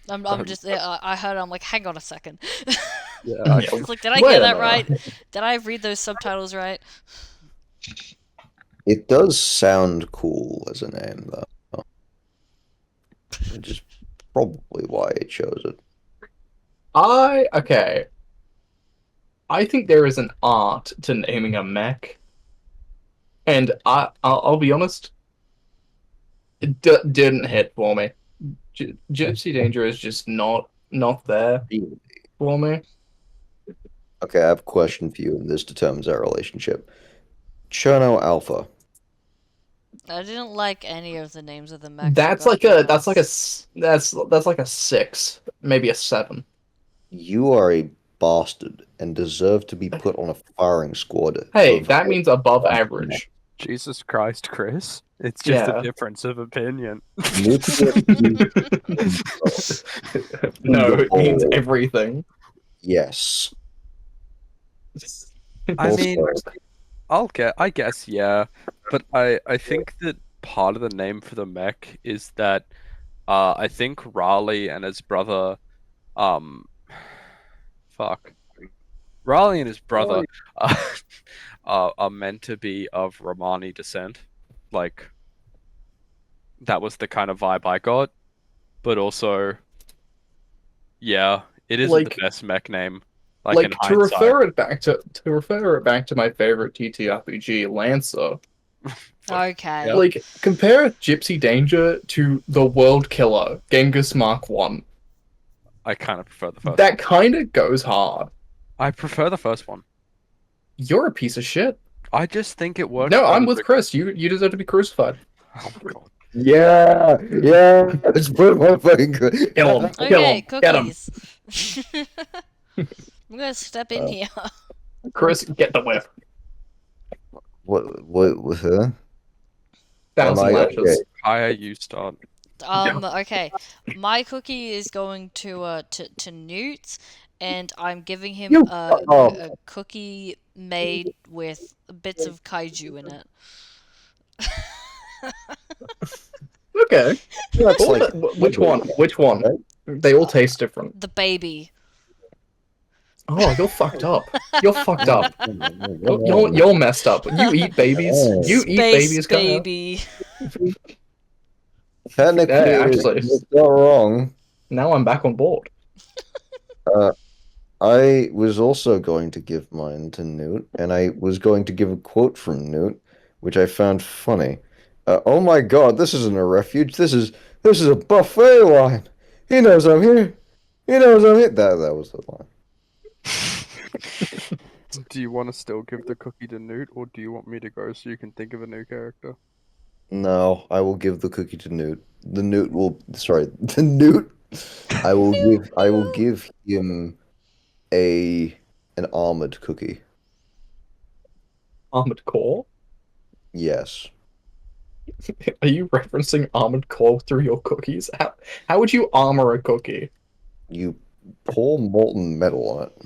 I'm just, I heard it, I'm like, hang on a second. Yeah, It's like, did I Wait get a that minute. right? Did I read those subtitles right? It does sound cool as a name, though. Which is probably why he chose it. Okay. I think there is an art to naming a mech, and I'll be honest, it didn't hit for me. Gypsy Danger is just not there for me. Okay, I have a question for you, and this determines our relationship. Cherno Alpha. I didn't like any of the names of the mechs. That's like a 6, maybe a 7. You are a bastard and deserve to be put on a firing squad. Hey, of- that means above average. Jesus Christ, Chris. It's just Yeah. a difference of opinion. Nuclear No, it means everything. Yes. I Also, mean, I guess, yeah. But I think that part of the name for the mech is that I think Raleigh and his brother fuck. Raleigh and his brother are meant to be of Romani descent. Like that was the kind of vibe I got. But also yeah, it isn't Like- the best mech name. Like in to hindsight. refer it back to my favorite TTRPG, Lancer. Okay. Yep. Like, compare Gypsy Danger to the World Killer, Genghis Mark 1. I kind of prefer the first That one. kind of goes hard. I prefer the first one. You're a piece of shit. I just think it works. No, I'm better with Chris. You deserve to be crucified. Oh my god. Yeah, yeah. It's put my fucking. Kill him. Kill Okay, him. Get him. cookies. I'm gonna step in here. Chris, get the whip. What with her? Am 1,000 I lashes. okay? Kaya, you start. Okay. My cookie is going to Newt, and I'm giving him a cookie made with bits of kaiju in it. Okay. That's like Which one? Which one? They all taste different. The baby. Oh, you're fucked up. You're fucked up. You're messed up. You eat babies. You eat Space babies, Kaya. baby. Technically, Yeah, actually. it's not wrong. Now I'm back on board. I was also going to give mine to Newt, and I was going to give a quote from Newt, which I found funny. Oh my God, this isn't a refuge. This is a buffet line. He knows I'm here. He knows I'm here. That was the line. Do you want to still give the cookie to Newt, or do you want me to go so you can think of a new character? No, I will give the cookie to Newt. The Newt. I will give him an armored cookie. Armored Core? Yes. Are you referencing Armored Core through your cookies? How would you armor a cookie? You pour molten metal on it.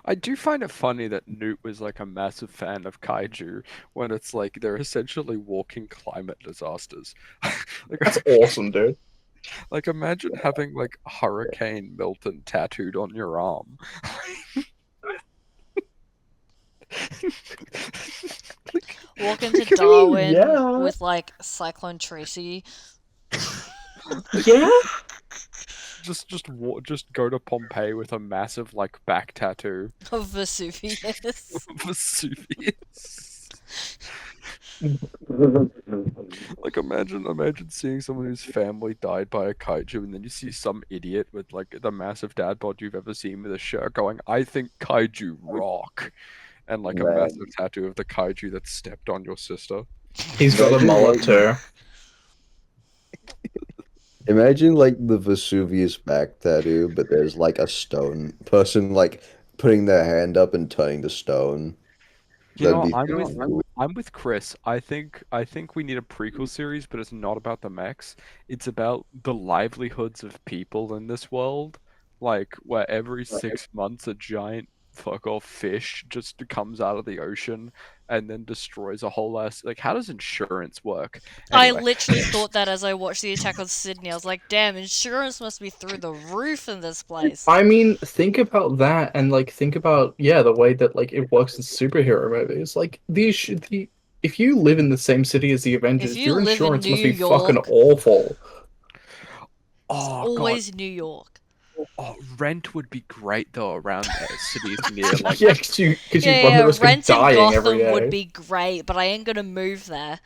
I do find it funny that Newt was like a massive fan of kaiju when it's like they're essentially walking climate disasters. Like, That's awesome, dude. like imagine having like Hurricane Milton tattooed on your arm. Like, Walk into I mean, Darwin yeah. with like Cyclone Tracy. Yeah? just go to Pompeii with a massive like back tattoo Of Vesuvius. of Vesuvius. Like imagine seeing someone whose family died by a kaiju, and then you see some idiot with like the massive dad bod you've ever seen with a shirt going, "I think kaiju rock," and like a Man. massive tattoo of the kaiju that stepped on your sister. He's got a mullet too. Imagine like the Vesuvius back tattoo, but there's like a stone person like putting their hand up and turning to stone. You know, That'd be I'm with Chris. I think we need a prequel series, but it's not about the mechs. It's about the livelihoods of people in this world. Like where every 6 months a giant fuck off fish just comes out of the ocean and then destroys a whole ass. Like, how does insurance work? I Anyway. literally thought that as I watched The Attack on Sydney. I was like, damn, insurance must be through the roof in this place. I mean, think about that, and like think about the way that like it works in superhero movies. Like if you live in the same city as the Avengers, you your live in insurance must New be fucking York- awful. Oh Always New York. God. Oh, Rent would be great though around cities near like. Yeah, because you run Yeah, the risk of rent in dying every Gotham day. would be great, but I ain't gonna move there.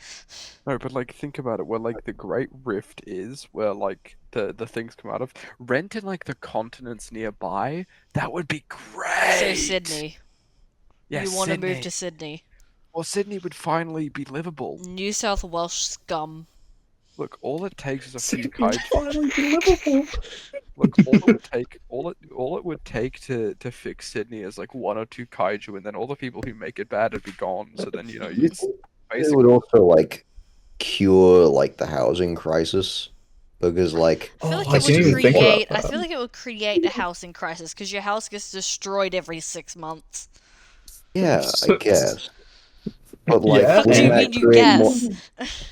No, but like think about it, where like the Great Rift is, where like the things come out of. Rent in like the continents nearby, that would be great. So Sydney. Yeah, You want to move Sydney. to Sydney. Well, Sydney would finally be livable. New South Welsh scum. Look, all it takes is a few Sydney would kaiju. finally be livable. Look, all it would take to fix Sydney is like one or two kaiju, and then all the people who make it bad would be gone. So then you It basically would also like cure like the housing crisis because like I feel like I it didn't would even think about create. I that. feel like it would create a housing crisis because your house gets destroyed every 6 months. yeah, I guess. But like, Yeah, What do you wouldn't mean that you create more?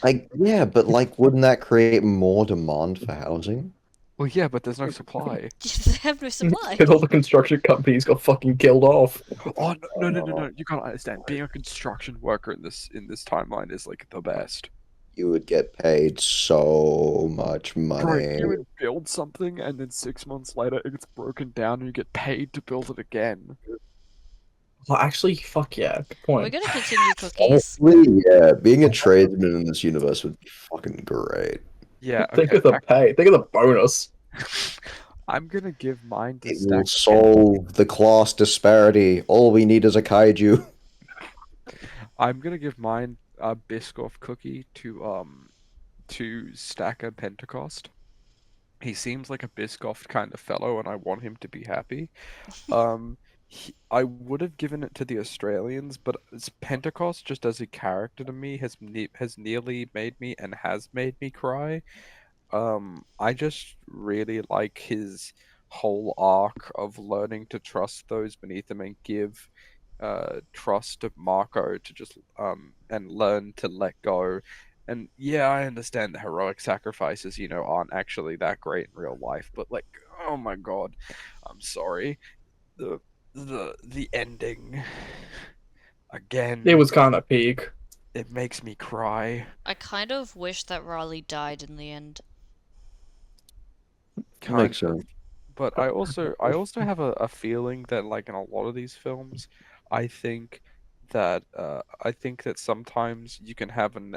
guess? Yeah, but like, wouldn't that create more demand for housing? well, yeah, but there's no supply. They have no supply. Because all the construction companies got fucking killed off. Oh no! You can't understand. Being a construction worker in this timeline is like the best. You would get paid so much Bro, money. you would build something, and then 6 months later it gets broken down, and you get paid to build it again. Well, actually, fuck yeah. Good We're point. gonna continue cookies. Honestly, yeah, being a tradesman in this universe would be fucking great. Yeah. Think Okay. of the pay. Think of the bonus. I'm gonna give mine to It will Stack. solve the class disparity. All we need is a kaiju. I'm gonna give mine a Biscoff cookie to to Stacker Pentecost. He seems like a Biscoff kind of fellow, and I want him to be happy. I would have given it to the Australians, but Pentecost, just as a character to me, has nearly made me and has made me cry. I just really like his whole arc of learning to trust those beneath him and give trust to Marco to just and learn to let go. And yeah, I understand the heroic sacrifices, aren't actually that great in real life, but like, oh my god, I'm sorry. The the ending again. It was kind of peak. It makes me cry. I kind of wish that Riley died in the end. Kind Makes of. sense. But I also have a feeling that like in a lot of these films, I think that sometimes you can have an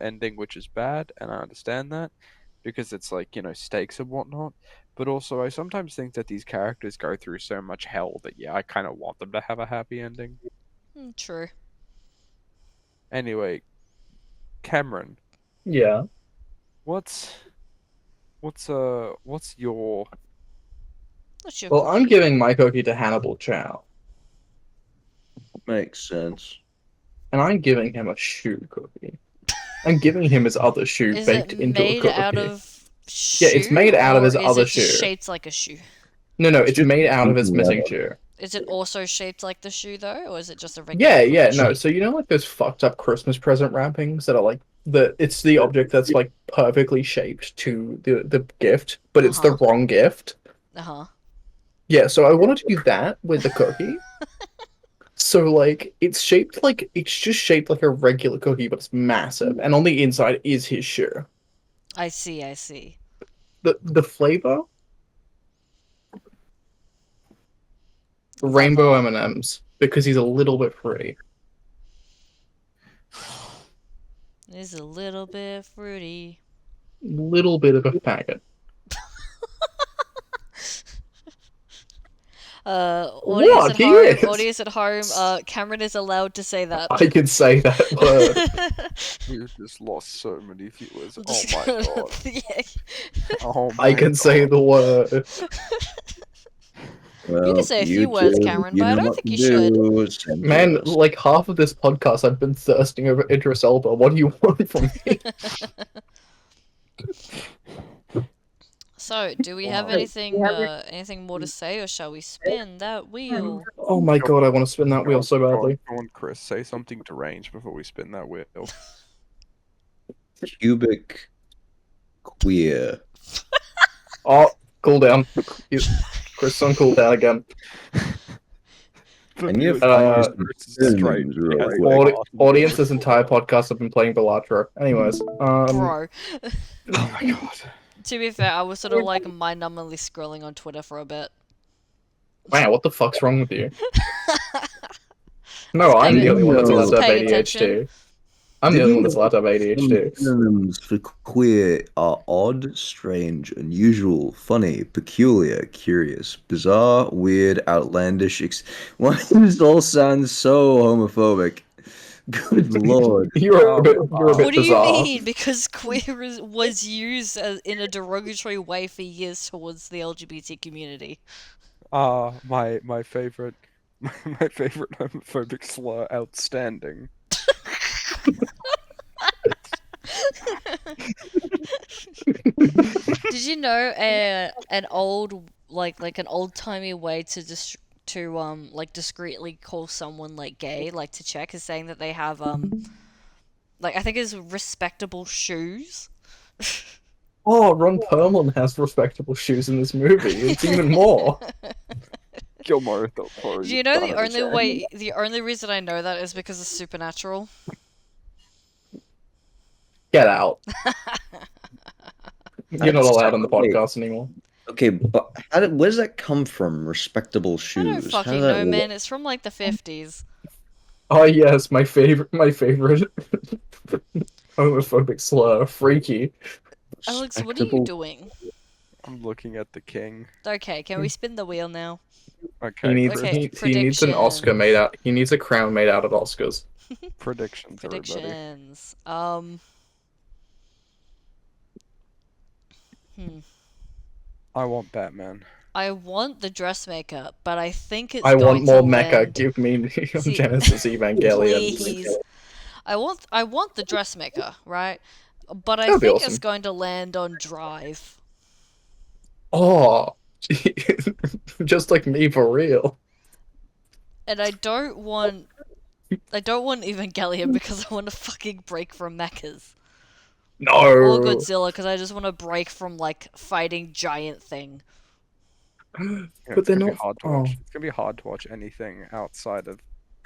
ending which is bad, and I understand that because it's like, stakes and whatnot. But also I sometimes think that these characters go through so much hell that yeah, I kind of want them to have a happy ending. True. Anyway, Cameron, Yeah. what's your What's your Well, I'm cookie? giving my cookie to Hannibal Chow, Makes sense. and I'm giving him a shoe cookie. I'm giving him his other shoe Is baked it into a made cookie. out of Yeah, it's shoe, made out of or his is other it shoe. shaped like a shoe? No, it's Just made out of his eating missing leather. shoe. Is it also shaped like the shoe though, or is it just a regular Yeah, cookie no. shape? So like those fucked up Christmas present wrappings that are like it's the object that's like perfectly shaped to the gift, but it's the Uh-huh. wrong gift. Uh-huh. Yeah, so I wanted to do that with the cookie. So like it's just shaped like a regular cookie, but it's massive, and on the inside is his shoe. I see. The flavor, rainbow M&Ms, because he's a little bit fruity. It's a little bit fruity. Little bit of a faggot. Audience What? at He home, is. audience at home, Cameron is allowed to say that. I can say that word. We've just lost so many viewers. I'm Oh just my gonna- god. Yeah. Oh I my can say god. the word. You can Well, say a few words, Cameron, you but I know don't what think to you should. do. Send Man, us. like half of this podcast, I've been thirsting over Idris Elba. What do you want from me? So, do we have Wow. anything more to say, or shall we spin that wheel? Oh my god, I want to spin that wheel so Go on, badly. go on, Chris. Say something deranged before we spin that wheel. Cubic queer. Oh, cool down. Chris on cool down again. And you Chris is straight. synonyms real He has quick. the glass. Audience, this entire podcast I've been playing Balatro. Anyways, Bro. Oh my god. To be fair, I was sort of like mind-numbingly scrolling on Twitter for a bit. wow, what the fuck's wrong with you? No, I'm the only one that's allowed to have Paying attention. ADHD. I'm the only one that's allowed to have ADHD. Synonyms for queer are odd, strange, unusual, funny, peculiar, curious, bizarre, weird, outlandish. Why does it all sound so homophobic? Good lord. You're a bit What do you bizarre. mean? Because queer was used in a derogatory way for years towards the LGBT community. My favorite my favorite homophobic slur, outstanding. Did you know an old an old-timey way to like discreetly call someone like gay, like to check, is saying that they have like I think it's respectable shoes. Oh, Ron Perlman has respectable shoes in this movie. It's even more. Gilmore Del Toro. Do you know son of a bitch. the only reason I know that is because of Supernatural? Get out. You're not allowed on the Wait. podcast anymore. Okay, but where does that come from? Respectable shoes. I don't How fucking does that know, work? man. It's from like the 50s. Oh yes, my favorite homophobic slur, freaky. Alex, what are you Respectable- doing? I'm looking at the king. Okay, can we spin the wheel now? Okay, He needs Okay, he needs an Oscar made out. He needs a crown made out of Oscars. predictions, everybody. Predictions. I want Batman. I want the dressmaker, but I think it's I want going more to mecha. land. Give me See- Genesis Evangelion. Please. I want the dressmaker, right? But I That'd be think awesome. it's going to land on Drive. Oh, just like me for real. And I don't want Evangelion because I want to fucking break from mechas. Or No. Godzilla because I just want to break from like fighting giant thing. Yeah, But it's they're gonna not. be hard to Oh. watch. It's gonna be hard to watch anything outside of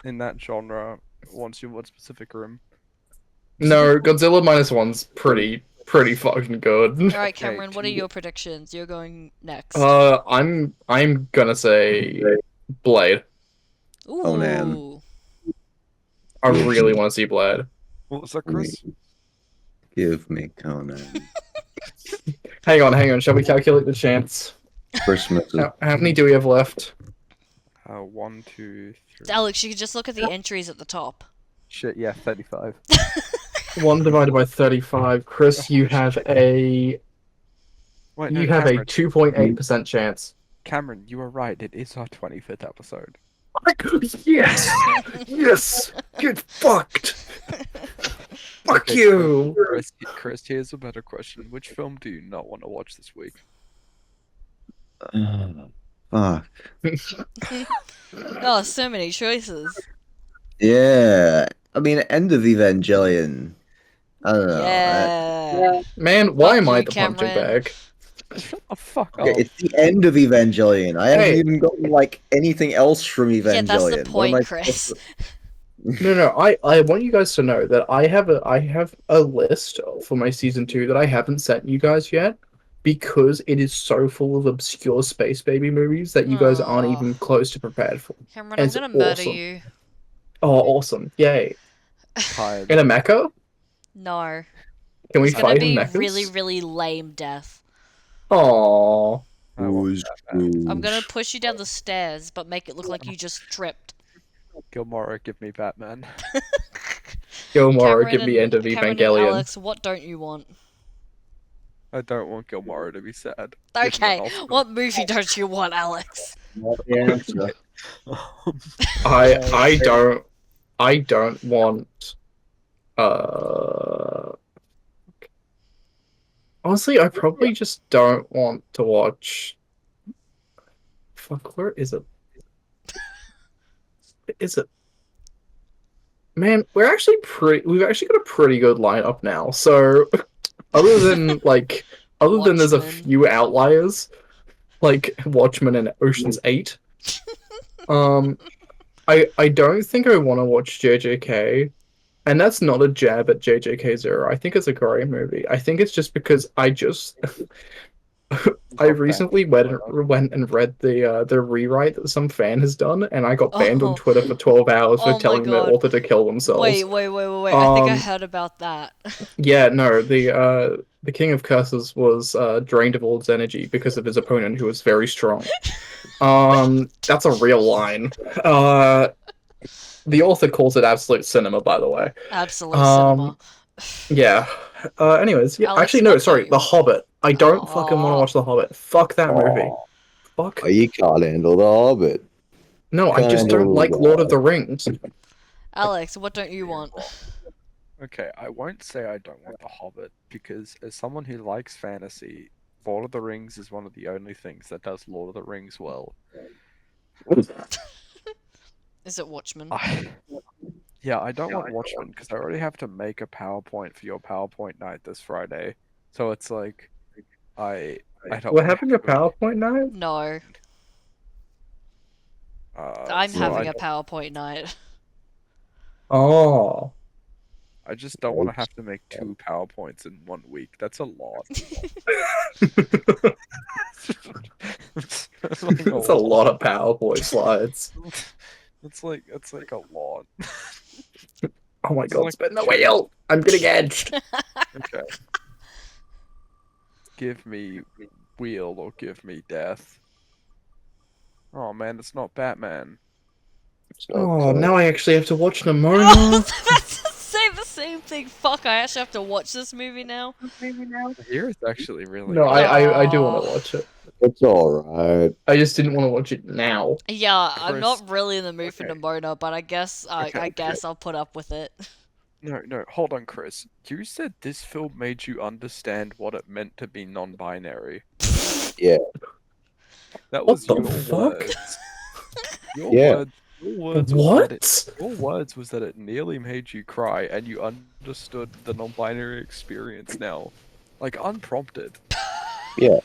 in that genre once you watch Pacific Rim. No, Godzilla -1's pretty fucking good. Alright, Cameron, what are your predictions? You're going next. I'm gonna say Blade. Ooh. Conan. I really want to see Blade. What was that, Chris? Give me Conan. Hang on. Shall we calculate the chance? Christmas is How many do we have left? 1, 2, 3. Alex, you could just look at the entries at the top. Shit, yeah, 35. 1 divided by 35. Chris, you have a Wait, no, you have a Cameron. 2.8% chance. Cameron, you were right. It is our 25th episode. Yes, yes. Get fucked. Fuck Okay, you. Chris, here's a better question. Which film do you not want to watch this week? fuck. Oh, so many choices. Yeah. I mean, end of Evangelion. I don't know. Yeah. Man, why Fuck am I you, the punching Cameron. bag? Shut the fuck Okay, up. it's the end of Evangelion. I haven't Hey. even gotten like anything else from Evangelion. Yeah, that's the What am I point, Chris. supposed No, I want you guys to know that I have a list for my season 2 that I haven't sent you guys yet because it is so full of obscure space baby movies that you guys aren't Aw. even close to prepared for. Cameron, I'm It's gonna murder awesome. you. Oh, awesome! Yay! Tired. In a mecha? No. Can we It's gonna fight in be mechas? really, really lame death. Aww. I want Who's Batman. I'm gonna push you down the stairs, but make it look like you just tripped. Gilmore, give me Batman. Gilmore, Cameron give me End of Cameron and Evangelion. Alex, what don't you want? I don't want Gilmore to be sad. Give me Okay, an Oscar. what movie don't you want, Alex? not the answer? I don't want. Honestly, I probably just don't want to watch. Fuck, where is it? Is it? Man, we've actually got a pretty good lineup now. So, other than there's a Watchmen. few outliers, like Watchmen and Ocean's 8. I don't think I want to watch JJK, and that's not a jab at JJK Zero. I think it's a great movie. I think it's just because I recently went and read the rewrite that some fan has done, and I got banned on Oh. Twitter for 12 hours Oh for my telling the God. author to kill themselves. Wait. I think I Um, heard about that. Yeah, no, the King of Curses was drained of all its energy because of his opponent, who was very strong. That's a real line. The author calls it absolute cinema, by the way. Absolute cinema. Yeah. Anyways, yeah. Alex, Actually, no, what sorry. don't The you Hobbit. I don't fucking want to Aw. watch The Hobbit. Fuck that movie. Fuck. Oh, you can't handle the Hobbit. No, I just don't like Lord of the Rings. Alex, what don't you want? Okay, I won't say I don't want The Hobbit, because as someone who likes fantasy, Lord of the Rings is one of the only things that does Lord of the Rings well. Is it Watchmen? Yeah, I don't want Watchmen, because I already have to make a PowerPoint for your PowerPoint night this Friday. So it's like, I don't We're wanna having a have to- PowerPoint night? No. I'm so having I a PowerPoint night. Oh. I just don't want to have to make 2 PowerPoints in 1 week. That's a lot. That's like That's a lot of PowerPoint slides. It's like a lot. Oh my It's god, like spin the two- wheel! I'm getting edged! Okay. Give me wheel or give me death. Oh man, it's not Batman. Oh, now I actually have to watch I Nimona. was about to say the same thing. Fuck, I actually have to watch this movie now. I hear it's actually really No, good. I do Aw. want to watch it. It's alright. I just didn't want to watch it now. Yeah, I'm Chris, not really in the mood for okay. Nimona, but I guess I Okay. guess I'll put up with it. No, hold on, Chris. You said this film made you understand what it meant to be non-binary. Yeah. That What was the your fuck? words. Your Yeah. words. Your words was that it. What? Your words was that it nearly made you cry, and you understood the non-binary experience now, like unprompted. Yeah.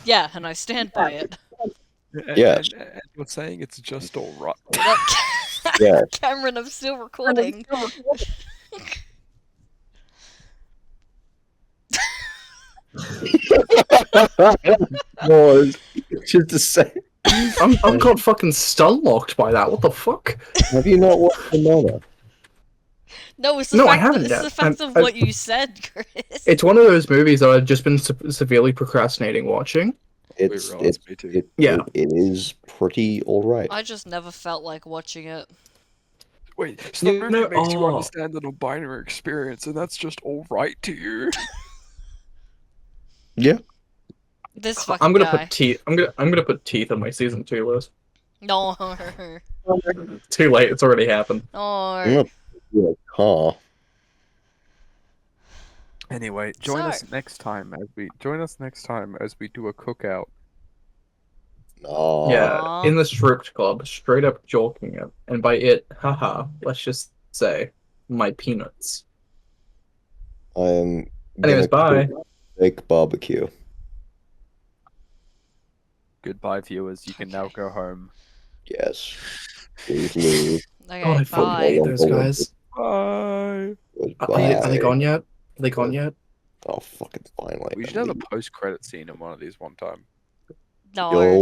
Yeah, and I stand by it. Yes. And you're saying it's just alright. Yeah. Cameron, I'm still recording. Was just to say, I'm got fucking stun locked by that. What the fuck? have you not watched Nimona? No, it's the No, I fact haven't it's yet. the fact of I- what you said, Chris. It's one of those movies that I've just been severely procrastinating watching. It's realized me too. Yeah. it is pretty alright. I just never felt like watching it. Wait, so the You movie know- makes you oh. understand the non-binary experience, and that's just alright to you? Yeah. This fucking I'm gonna guy. put teeth. I'm gonna put teeth on my season 2 list. No. Too late. It's already happened. I'm No. gonna do a car. Anyway, join us So- next time as we do a cookout. No. Yeah, Aw. in the stripped club, straight up joking it, and by it, haha. Let's just say my peanuts. I am Anyways, gonna bye. cook steak barbecue. Goodbye, viewers. You can now go home. Yes. Please leave. Okay, God, I fucking bye. hate those guys. Bye. Are Goodbye. they gone yet? Are they gone yet? Oh, fucking finally. We should have a post-credit scene in one of these one time. No. You're